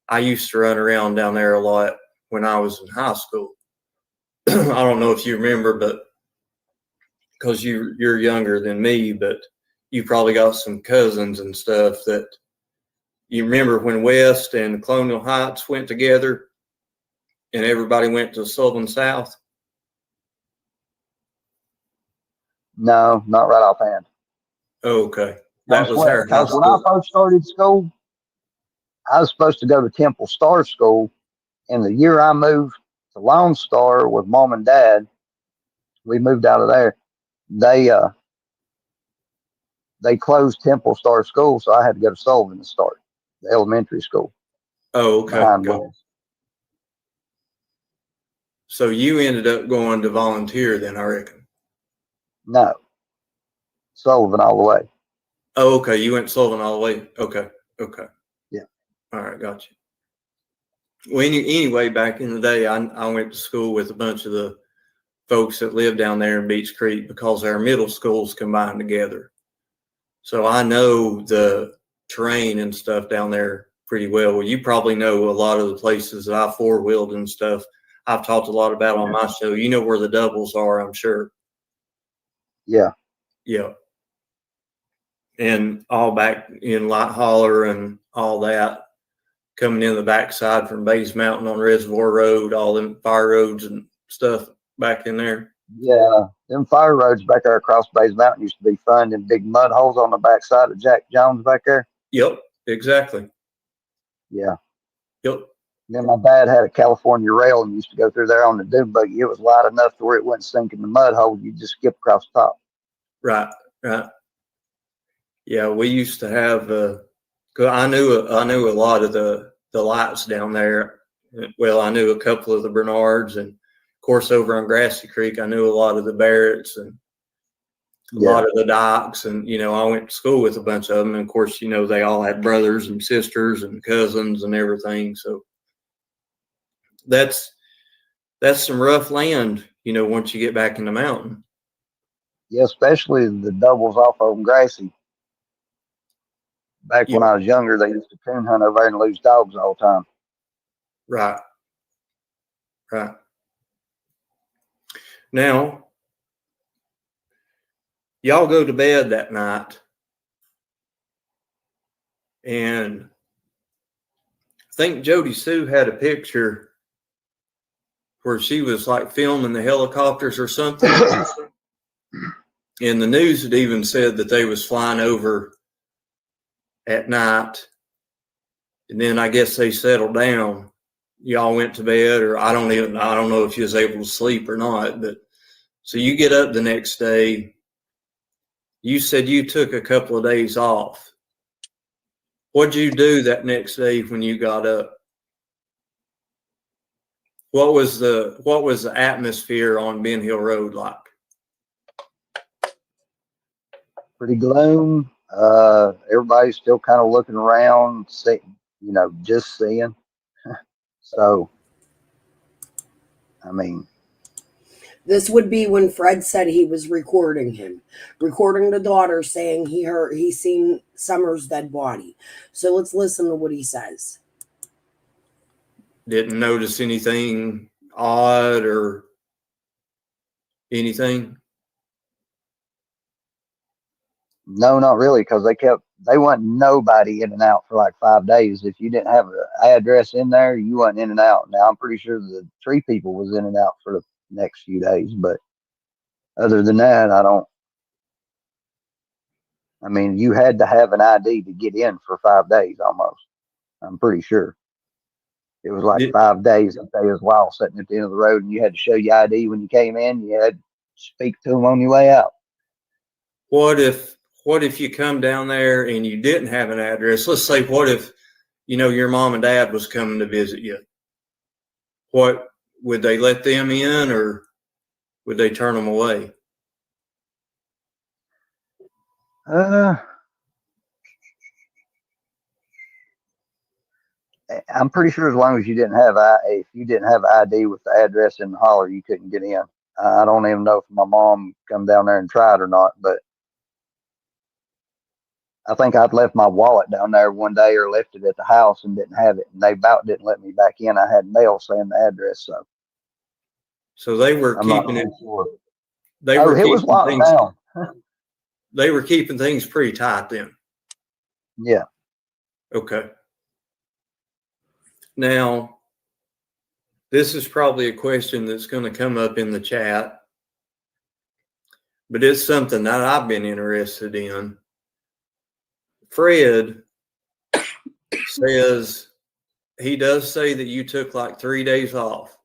I used to run around down there a lot when I was in high school. I don't know if you remember, but because you're younger than me, but you probably got some cousins and stuff that you remember when West and Colonial Heights went together and everybody went to Sullivan South. No, not right offhand. Oh, okay. That was her high because school. when I first started school, I was supposed to go to Temple Star School. And the year I moved to Lone Star with Mom and Dad, we moved out of there. They they closed Temple Star School, so I had to go to Sullivan to start the elementary school. Oh, okay. Behind Go. Wells. So you ended up going to volunteer then, I reckon. No, Sullivan all the way. Oh, okay. You went Sullivan all the way. Okay. Okay. Yeah. All right. Gotcha. Well, anyway, back in the day, I went to school with a bunch of the folks that lived down there in Beach Creek because our middle schools combined together. So I know the terrain and stuff down there pretty well. Well, you probably know a lot of the places that I four-wheeled and stuff. I've talked a lot about on my show. You know where the doubles are, I'm sure. Yeah. Yeah. And all back in Light Holler and all that, coming in the backside from Bays Mountain on Reservoir Road, all them fire roads and stuff back in there. Yeah, them fire roads back there across Bays Mountain used to be fun. And big mud holes on the backside of Jack Jones back there. Yep, exactly. Yeah. Yep. Then my dad had a California rail and used to go through there on the dune buggy. It was wide enough to where it wouldn't sink in the mud hole. You just skip across the top. Right, right. Yeah, we used to have. 'Cause I knew a lot of the lights down there. Well, I knew a couple of the Bernards, and of course over on Grassy Creek, I knew a lot of the Barretts and a lot of the Dykes. And I went to school with a bunch of them. And of course, they all had brothers and sisters and cousins and everything. So that's some rough land, once you get back in the mountain. Yeah, especially the doubles off of Grassy. Back when I was younger, they used to coon hunt over there and lose dogs all the time. Right. Right. Now, y'all go to bed that night, and I think Jody Sue had a picture where she was like filming the helicopters or something. And the news had even said that they was flying over at night. And then I guess they settled down. Y'all went to bed, or I don't know if you was able to sleep or not. But so you get up the next day. You said you took a couple of days off. What'd you do that next day when you got up? What was the atmosphere on Ben Hill Road like? Pretty gloom. Everybody's still kind of looking around, just seeing. So, I mean, this would be when Fred said he was recording the daughter saying he seen Summer's dead body. So let's listen to what he says. Didn't notice anything odd or anything? No, not really, because they wasn't nobody in and out for like 5 days. If you didn't have an address in there, you wasn't in and out. Now I'm pretty sure the tree people was in and out for the next few days, but other than that, you had to have an ID to get in for 5 days almost. I'm pretty sure. It was like 5 days that they was wild sitting at the end of the road, and you had to show your ID when you came in. You had to speak to them on your way out. What if you come down there and you didn't have an address? Let's say, what if, your mom and dad was coming to visit you? What, would they let them in, or would they turn them away? I'm pretty sure as long as you didn't have if you didn't have ID with the address in the holler, you couldn't get in. I don't even know if my mom come down there and tried or not, but I think I'd left my wallet down there one day or left it at the house and didn't have it, and they about didn't let me back in. I had mail saying the address, so they were keeping it. Sure. They were it was locked down. They were keeping things pretty tight then. Yeah. Okay. Now, this is probably a question that's going to come up in the chat, but it's something that I've been interested in. Fred says he does say that you took like 3 days off,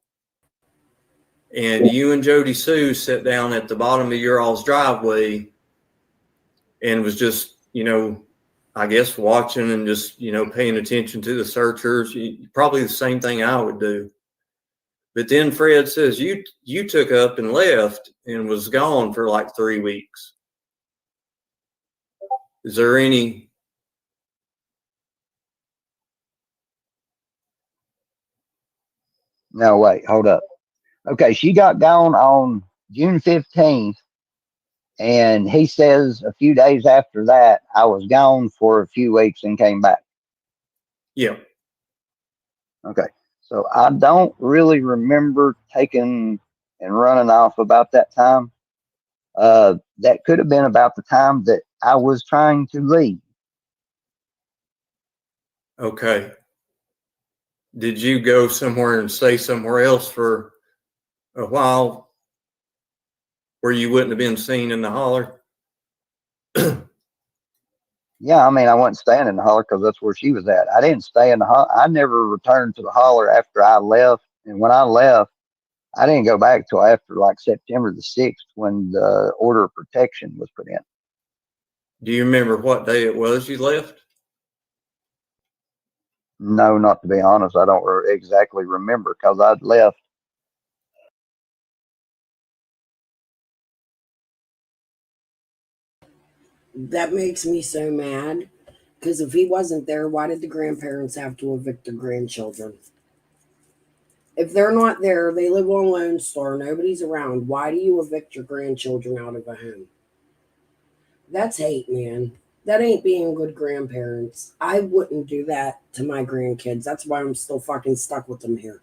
and you and Jody Sue sat down at the bottom of your all's driveway and was just, I guess watching and just, paying attention to the searchers. Probably the same thing I would do. But then Fred says, you took up and left and was gone for like 3 weeks. Is there any? No, wait, hold up. Okay, she got gone on June 15th, and he says a few days after that, I was gone for a few weeks and came back. Yeah. Okay, so I don't really remember taking and running off about that time. That could have been about the time that I was trying to leave. Okay. Did you go somewhere and stay somewhere else for a while where you wouldn't have been seen in the holler? Yeah, I mean, I wasn't staying in the holler because that's where she was at. I didn't stay in the holler. I never returned to the holler after I left. And when I left, I didn't go back till after like September the 6th when the order of protection was put in. Do you remember what day it was you left? No, not to be honest. I don't exactly remember because I'd left. That makes me so mad because if he wasn't there, why did the grandparents have to evict their grandchildren? If they're not there, they live on Lone Star, nobody's around. Why do you evict your grandchildren out of a home? That's hate, man. That ain't being good grandparents. I wouldn't do that to my grandkids. That's why I'm still fucking stuck with them here.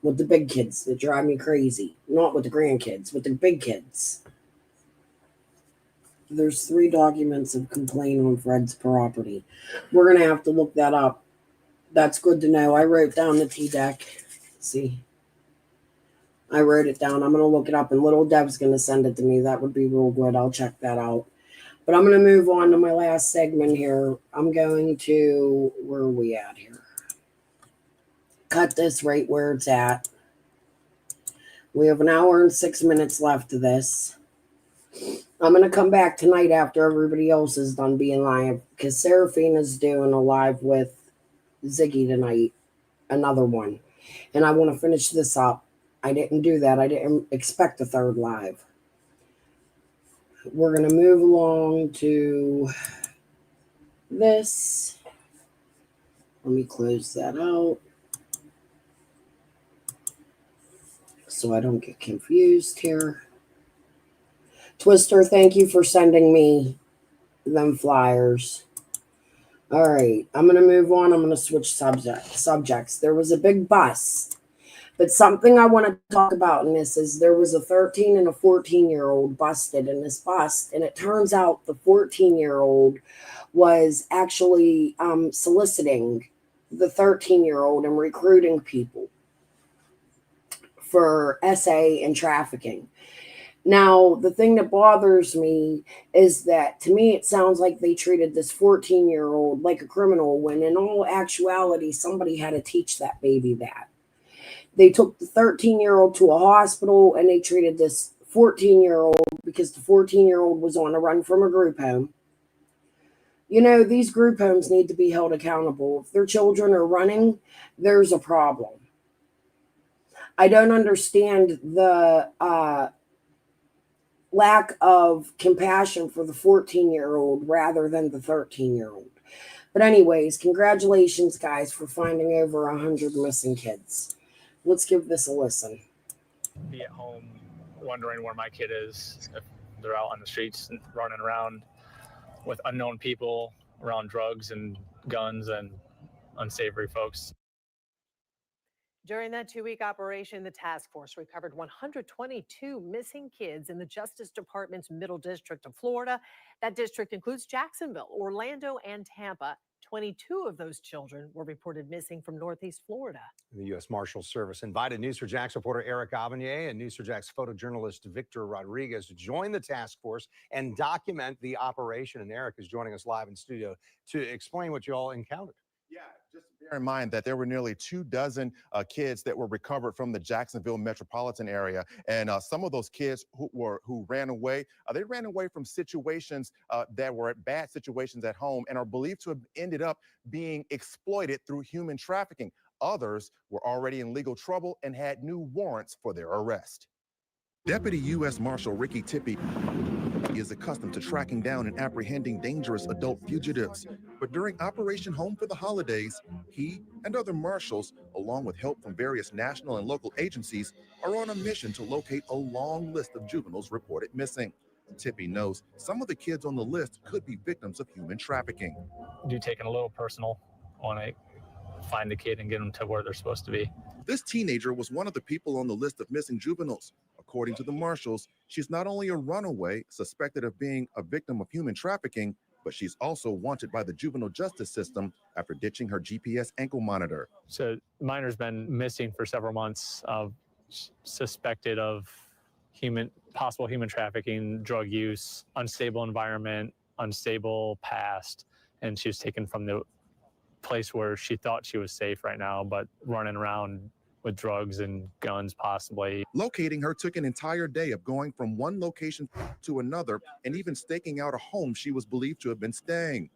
With the big kids that drive me crazy. Not with the grandkids, with the big kids. There's 3 documents of complaint on Fred's property. We're going to have to look that up. That's good to know. I wrote down the T-deck. See? I wrote it down. I'm going to look it up, and little Deb's going to send it to me. That would be real good. I'll check that out. But I'm going to move on to my last segment here. I'm going to, where are we at here? Cut this right where it's at. We have 1 hour and 6 minutes left of this. I'm going to come back tonight after everybody else is done being live because Seraphina's doing a live with Ziggy tonight. Another one. And I want to finish this up. I didn't do that. I didn't expect a 3rd live. We're going to move along to this. Let me close that out so I don't get confused here. Twister, thank you for sending me them flyers. All right, I'm going to move on. I'm going to switch subjects. There was a big bust, but something I want to talk about in this is there was a 13 and a 14-year-old busted in this bust, and it turns out the 14-year-old was actually soliciting the 13-year-old and recruiting people for SA and trafficking. Now, the thing that bothers me is that to me it sounds like they treated this 14-year-old like a criminal when in all actuality somebody had to teach that baby that. They took the 13-year-old to a hospital and they treated this 14-year-old because the 14-year-old was on a run from a group home. You know, these group homes need to be held accountable. If their children are running, there's a problem. I don't understand the lack of compassion for the 14-year-old rather than the 13-year-old. But anyways, congratulations, guys, for finding over 100 missing kids. Let's give this a listen. Be at home wondering where my kid is, if they're out on the streets and running around with unknown people, around drugs and guns and unsavory folks. During that 2-week operation, the task force recovered 122 missing kids in the Justice Department's Middle District of Florida. That district includes Jacksonville, Orlando, and Tampa. 22 of those children were reported missing from Northeast Florida. The U.S. Marshals Service invited News4Jax reporter Eric Avanier and News4Jax photojournalist Victor Rodriguez to join the task force and document the operation. And Eric is joining us live in studio to explain what you all encountered. Yeah, just Bear in mind that there were nearly 24 kids that were recovered from the Jacksonville metropolitan area, and some of those kids who ran away, they ran away from situations that were bad situations at home and are believed to have ended up being exploited through human trafficking. Others were already in legal trouble and had new warrants for their arrest. Deputy U.S. Marshal Ricky Tippie is accustomed to tracking down and apprehending dangerous adult fugitives. But during Operation Home for the Holidays, he and other marshals, along with help from various national and local agencies, are on a mission to locate a long list of juveniles reported missing. Tippie knows some of the kids on the list could be victims of human trafficking. Do taking a little personal when I find a kid and get them to where they're supposed to be. This teenager was one of the people on the list of missing juveniles. According to the marshals, she's not only a runaway suspected of being a victim of human trafficking, but she's also wanted by the juvenile justice system after ditching her GPS ankle monitor. So minor's been missing for several months, suspected of possible human trafficking, drug use, unstable environment, unstable past, and she was taken from the place where she thought she was safe right now, but running around with drugs and guns possibly. Locating her took an entire day of going from one location to another and even staking out a home she was believed to have been staying.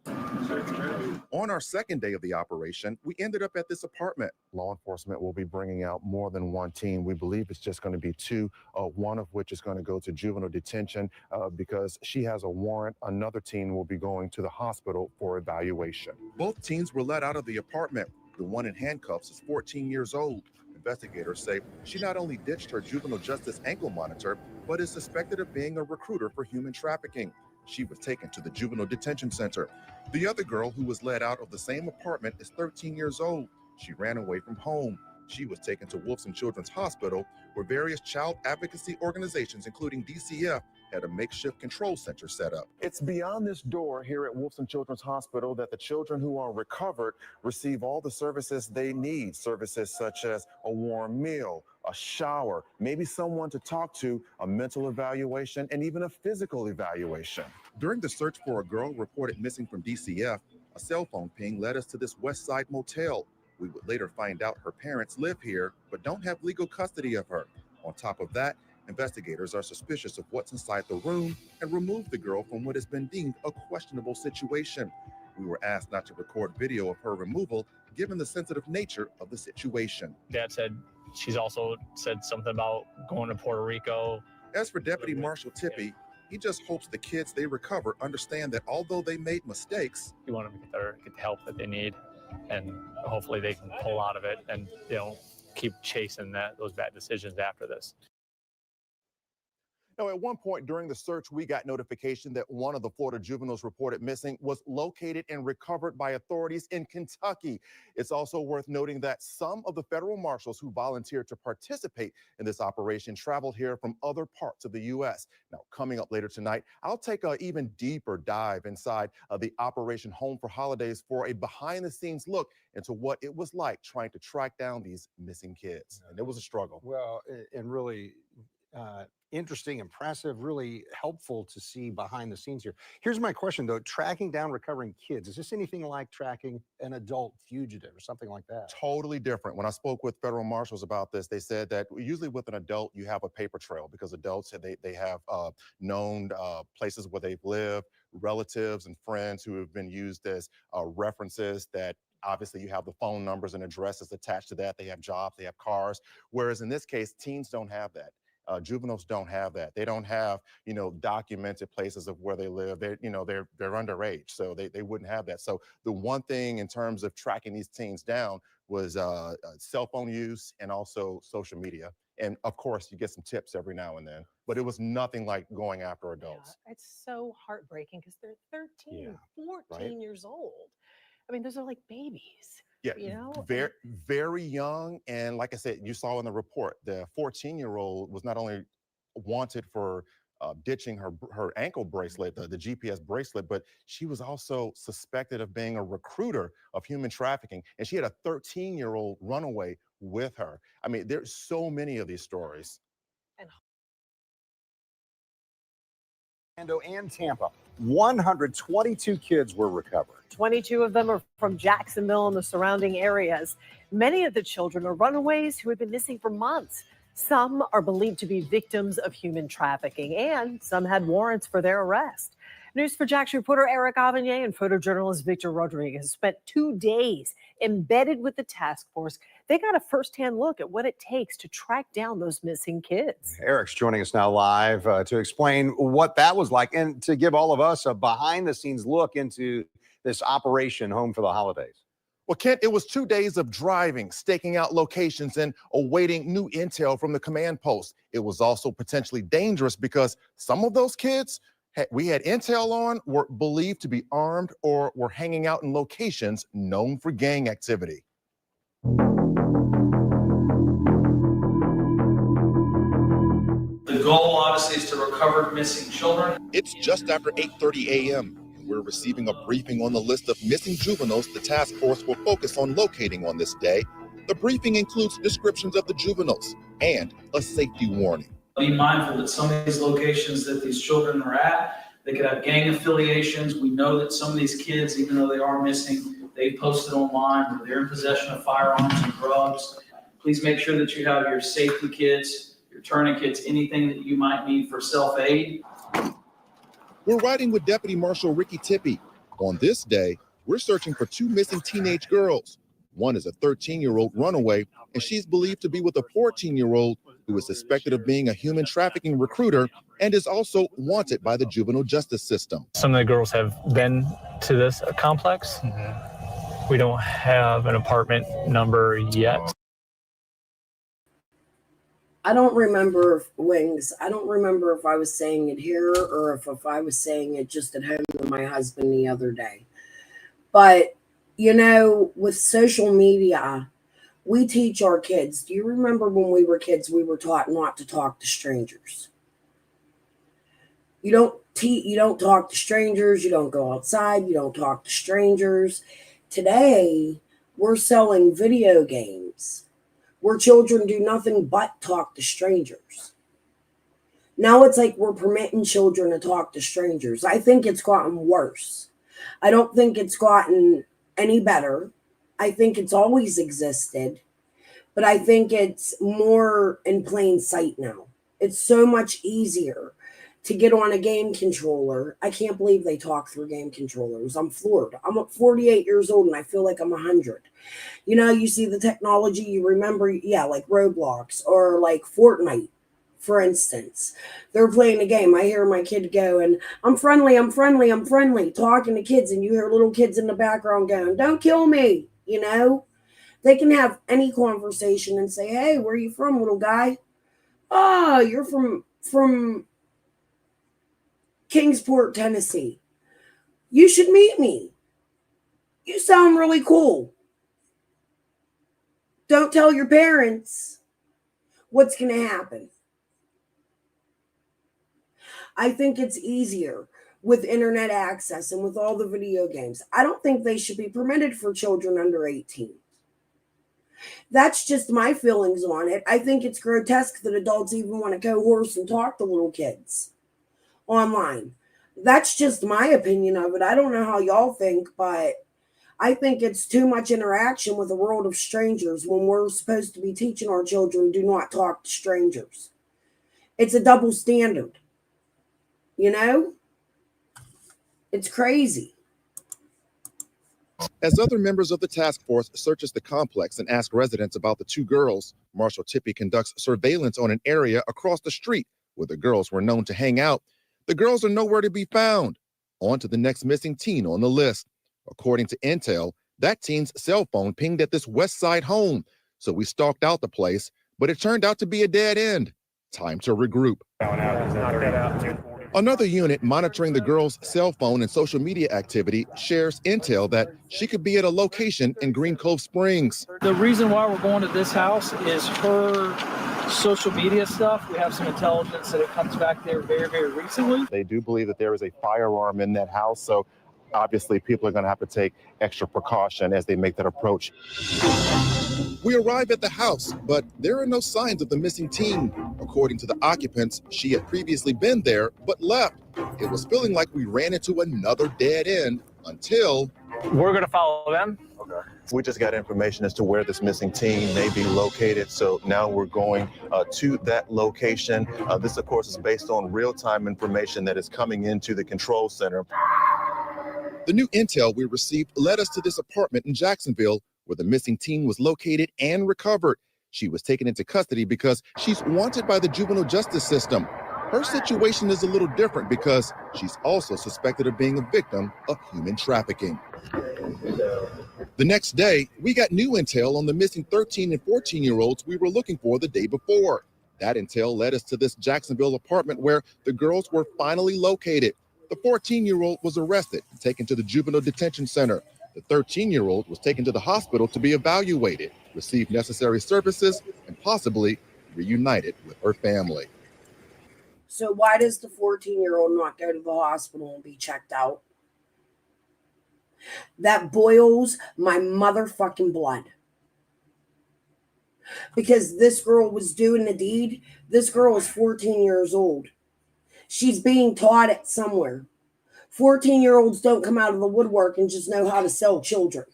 On our second day of the operation, we ended up at this apartment. Law enforcement will be bringing out more than one team. We believe it's just going to be two, one of which is going to go to juvenile detention because she has a warrant. Another team will be going to the hospital for evaluation. Both teams were let out of the apartment. The one in handcuffs is 14 years old. Investigators say she not only ditched her juvenile justice ankle monitor, but is suspected of being a recruiter for human trafficking. She was taken to the juvenile detention center. The other girl who was let out of the same apartment is 13 years old. She ran away from home. She was taken to Wolfson Children's Hospital, where various child advocacy organizations, including DCF, had a makeshift control center set up. It's beyond this door here at Wolfson Children's Hospital that the children who are recovered receive all the services they need, services such as a warm meal, a shower, maybe someone to talk to, a mental evaluation, and even a physical evaluation. During the search for a girl reported missing from DCF, a cell phone ping led us to this West Side motel. We would later find out her parents live here, but don't have legal custody of her. On top of that, investigators are suspicious of what's inside the room and removed the girl from what has been deemed a questionable situation. We were asked not to record video of her removal, given the sensitive nature of the situation. Dad said she's also said something about going to Puerto Rico. As for Deputy Marshal Tippie, he just hopes the kids they recover understand that although they made mistakes, you want them to get the help that they need, and hopefully they can pull out of it and keep chasing those bad decisions after this. Now, at one point during the search, we got notification that one of the Florida juveniles reported missing was located and recovered by authorities in Kentucky. It's also worth noting that some of the federal marshals who volunteered to participate in this operation traveled here from other parts of the U.S. Now, coming up later tonight, I'll take an even deeper dive inside the Operation Home for Holidays for a behind-the-scenes look into what it was like trying to track down these missing kids. And it was a struggle. Well, and really interesting, impressive, really helpful to see behind the scenes here. Here's my question, though. Tracking down recovering kids, is this anything like tracking an adult fugitive or something like that? Totally different. When I spoke with federal marshals about this, they said that usually with an adult, you have a paper trail because adults, they have known places where they've lived, relatives and friends who have been used as references that obviously you have the phone numbers and addresses attached to that. They have jobs, they have cars. Whereas in this case, teens don't have that. Juveniles don't have that. They don't have, documented places of where they live. They're underage, so they wouldn't have that. So the one thing in terms of tracking these teens down was cell phone use and also social media. And of course, you get some tips every now and then, but it was nothing like going after adults. Yeah, it's so heartbreaking because they're 13, 14 right? years old. I mean, those are like babies. Yeah, very, very young. And like I said, you saw in the report, the 14-year-old was not only wanted for ditching her ankle bracelet, the GPS bracelet, but she was also suspected of being a recruiter of human trafficking. And she had a 13-year-old runaway with her. I mean, there's so many of these stories. And Tampa. 122 kids were recovered. 22 of them are from Jacksonville and the surrounding areas. Many of the children are runaways who have been missing for months. Some are believed to be victims of human trafficking, and some had warrants for their arrest. News4Jax reporter Eric Avanier and photojournalist Victor Rodriguez spent 2 days embedded with the task force. They got a firsthand look at what it takes to track down those missing kids. Eric's joining us now live to explain what that was like and to give all of us a behind-the-scenes look into this Operation Home for the Holidays. Well, Kent, it was 2 days of driving, staking out locations, and awaiting new intel from the command post. It was also potentially dangerous because some of those kids we had intel on were believed to be armed or were hanging out in locations known for gang activity. The goal, obviously, is to recover missing children. It's just after 8:30 a.m. and we're receiving a briefing on the list of missing juveniles the task force will focus on locating on this day. The briefing includes descriptions of the juveniles and a safety warning. Be mindful that some of these locations that these children are at, they could have gang affiliations. We know that some of these kids, even though they are missing, they posted online that they're in possession of firearms and drugs. Please make sure that you have your safety kits, your tourniquets, anything that you might need for self-aid. We're riding with Deputy Marshal Ricky Tippy. On this day, we're searching for 2 missing teenage girls. One is a 13-year-old runaway, and she's believed to be with a 14-year-old who is suspected of being a human trafficking recruiter and is also wanted by the juvenile justice system. Some of the girls have been to this complex. We don't have an apartment number yet. I don't remember Wings. I don't remember if I was saying it here or if I was saying it just at home with my husband the other day. But, you know, with social media, we teach our kids. Do you remember when we were kids, we were taught not to talk to strangers? You don't talk to strangers. You don't go outside. You don't talk to strangers. Today, we're selling video games where children do nothing but talk to strangers. Now it's like we're permitting children to talk to strangers. I think it's gotten worse. I don't think it's gotten any better. I think it's always existed, but I think it's more in plain sight now. It's so much easier to get on a game controller. I can't believe they talk through game controllers. I'm floored. I'm 48 years old and I feel like I'm 100. You know, you see the technology, you remember, like Roblox or like Fortnite, for instance. They're playing a game. I hear my kid go and I'm friendly, talking to kids, and you hear little kids in the background going, don't kill me, you know? They can have any conversation and say, hey, where are you from, little guy? Oh, you're from Kingsport, Tennessee. You should meet me. You sound really cool. Don't tell your parents what's going to happen. I think it's easier with internet access and with all the video games. I don't think they should be permitted for children under 18. That's just my feelings on it. I think it's grotesque that adults even want to go horse and talk to little kids online. That's just my opinion of it. I don't know how y'all think, but I think it's too much interaction with a world of strangers when we're supposed to be teaching our children do not talk to strangers. It's a double standard. You know? It's crazy. As other members of the task force searches the complex and ask residents about the 2 girls, Marshal Tippy conducts surveillance on an area across the street where the girls were known to hang out. The girls are nowhere to be found. On to the next missing teen on the list. According to intel, that teen's cell phone pinged at this West Side home. So we stalked out the place, but it turned out to be a dead end. Time to regroup. Another unit monitoring the girl's cell phone and social media activity shares intel that she could be at a location in Green Cove Springs. The reason why we're going to this house is her social media stuff. We have some intelligence that it comes back there very, very recently. They do believe that there is a firearm in that house, so obviously people are going to have to take extra precaution as they make that approach. We arrive at the house, but there are no signs of the missing teen. According to the occupants, she had previously been there, but left. It was feeling like we ran into another dead end until... We're going to follow them. Okay. We just got information as to where this missing teen may be located, so now we're going to that location. This, of course, is based on real-time information that is coming into the control center. The new intel we received led us to this apartment in Jacksonville where the missing teen was located and recovered. She was taken into custody because she's wanted by the juvenile justice system. Her situation is a little different because she's also suspected of being a victim of human trafficking. The next day, we got new intel on the missing 13 and 14-year-olds we were looking for the day before. That intel led us to this Jacksonville apartment where the girls were finally located. The 14-year-old was arrested and taken to the juvenile detention center. The 13-year-old was taken to the hospital to be evaluated, receive necessary services, and possibly reunited with her family. So why does the 14-year-old not go to the hospital and be checked out? That boils my motherfucking blood. Because this girl was doing the deed. This girl is 14 years old. She's being taught it somewhere. 14-year-olds don't come out of the woodwork and just know how to sell children.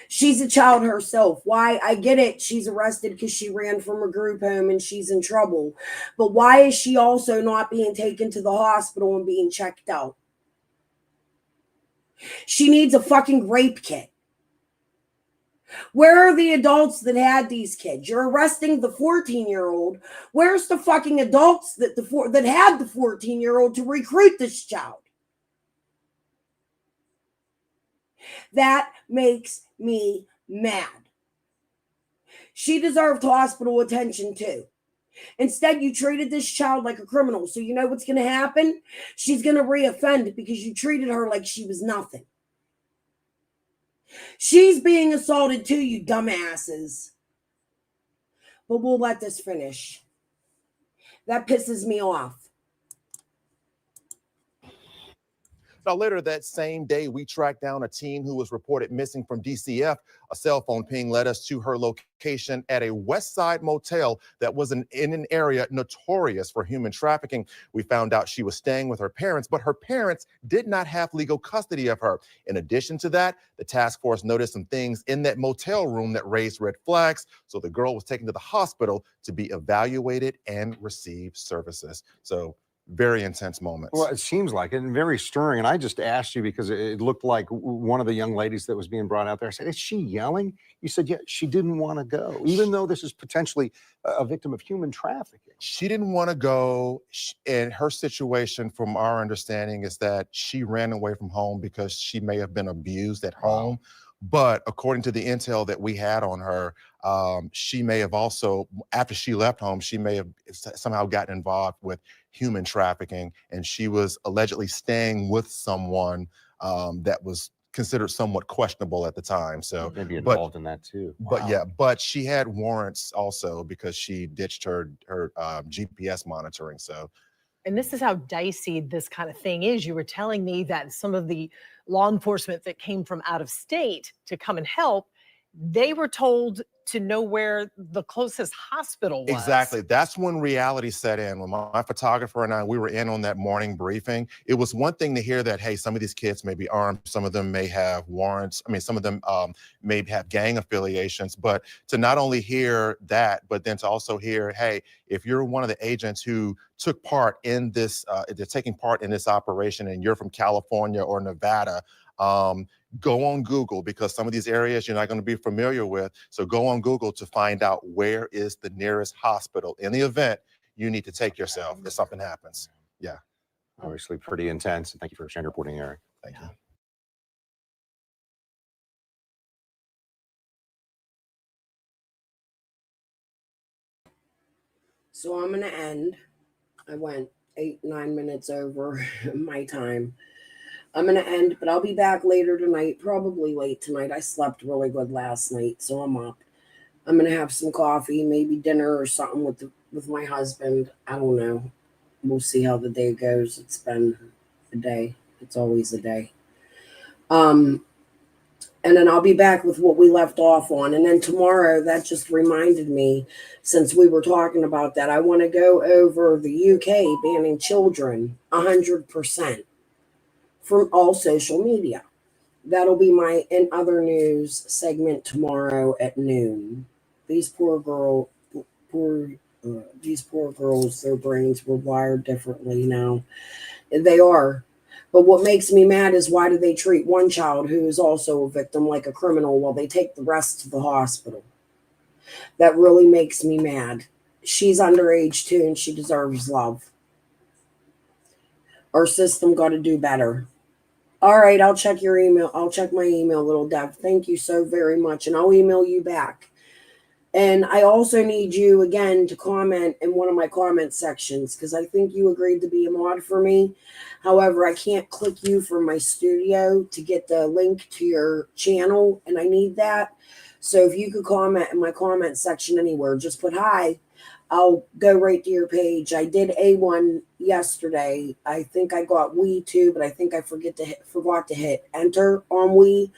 She's a child herself. Why? I get it. She's arrested because she ran from a group home and she's in trouble. But why is she also not being taken to the hospital and being checked out? She needs a fucking rape kit. Where are the adults that had these kids? You're arresting the 14-year-old. Where's the fucking adults that had the 14-year-old to recruit this child? That makes me mad. She deserved hospital attention too. Instead, you treated this child like a criminal. So you know what's going to happen? She's going to reoffend because you treated her like she was nothing. She's being assaulted too, you dumbasses. But we'll let this finish. That pisses me off. Now, later that same day, we tracked down a teen who was reported missing from DCF. A cell phone ping led us to her location at a West Side motel that was in an area notorious for human trafficking. We found out she was staying with her parents, but her parents did not have legal custody of her. In addition to that, the task force noticed some things in that motel room that raised red flags. So the girl was taken to the hospital to be evaluated and receive services. So very intense moments. Well, it seems like it, and very stirring. And I just asked you because it looked like one of the young ladies that was being brought out there. I said, is she yelling? You said, yeah, she didn't want to go, even though this is potentially a victim of human trafficking. She didn't want to go. And her situation, from our understanding, is that she ran away from home because she may have been abused at home. But according to the intel that we had on her, she may have also, after she left home, she may have somehow gotten involved with human trafficking, and she was allegedly staying with someone that was considered somewhat questionable at the time. So maybe involved in that too. But yeah, but she had warrants also because she ditched her GPS monitoring. So. And this is how dicey this kind of thing is. You were telling me that some of the law enforcement that came from out of state to come and help, they were told to know where the closest hospital was. Exactly. That's when reality set in. When my photographer and I, we were in on that morning briefing. It was one thing to hear that, hey, some of these kids may be armed. Some of them may have warrants. I mean, some of them may have gang affiliations. But to not only hear that, but then to also hear, hey, if you're one of the agents who took part in this, taking part in this operation, and you're from California or Nevada, go on Google, because some of these areas you're not going to be familiar with. So go on Google to find out where is the nearest hospital in the event you need to take yourself if something happens. Yeah. Obviously pretty intense. Thank you for sharing your reporting, Eric. Thank you. So I'm going to end. I went 8-9 minutes over my time. I'm going to end, but I'll be back later tonight, probably late tonight. I slept really good last night, so I'm up. I'm going to have some coffee, maybe dinner or something with my husband. I don't know. We'll see how the day goes. It's been a day. It's always a day. And then I'll be back with what we left off on. And then tomorrow, that just reminded me, since we were talking about that, I want to go over the UK banning children 100% from all social media. That'll be my in other news segment tomorrow at noon. These poor girls, their brains were wired differently now. They are. But what makes me mad is, why do they treat one child who is also a victim like a criminal while they take the rest to the hospital? That really makes me mad. She's underage too, and she deserves love. Our system got to do better. All right, I'll check your email. I'll check my email, little Dev. Thank you so very much, and I'll email you back. And I also need you again to comment in one of my comment sections, because I think you agreed to be a mod for me. However, I can't click you from my studio to get the link to your channel, and I need that. So if you could comment in my comment section anywhere, just put hi. I'll go right to your page. I did A1 yesterday. I think I got Wii too, but I think I forgot to hit enter on Wii.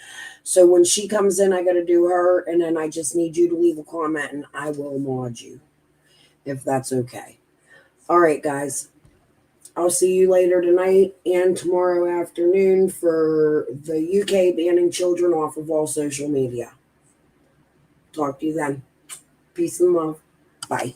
So when she comes in, I got to do her, and then I just need you to leave a comment, and I will mod you, if that's okay. All right, guys. I'll see you later tonight and tomorrow afternoon for the UK banning children off of all social media. Talk to you then. Peace and love. Bye.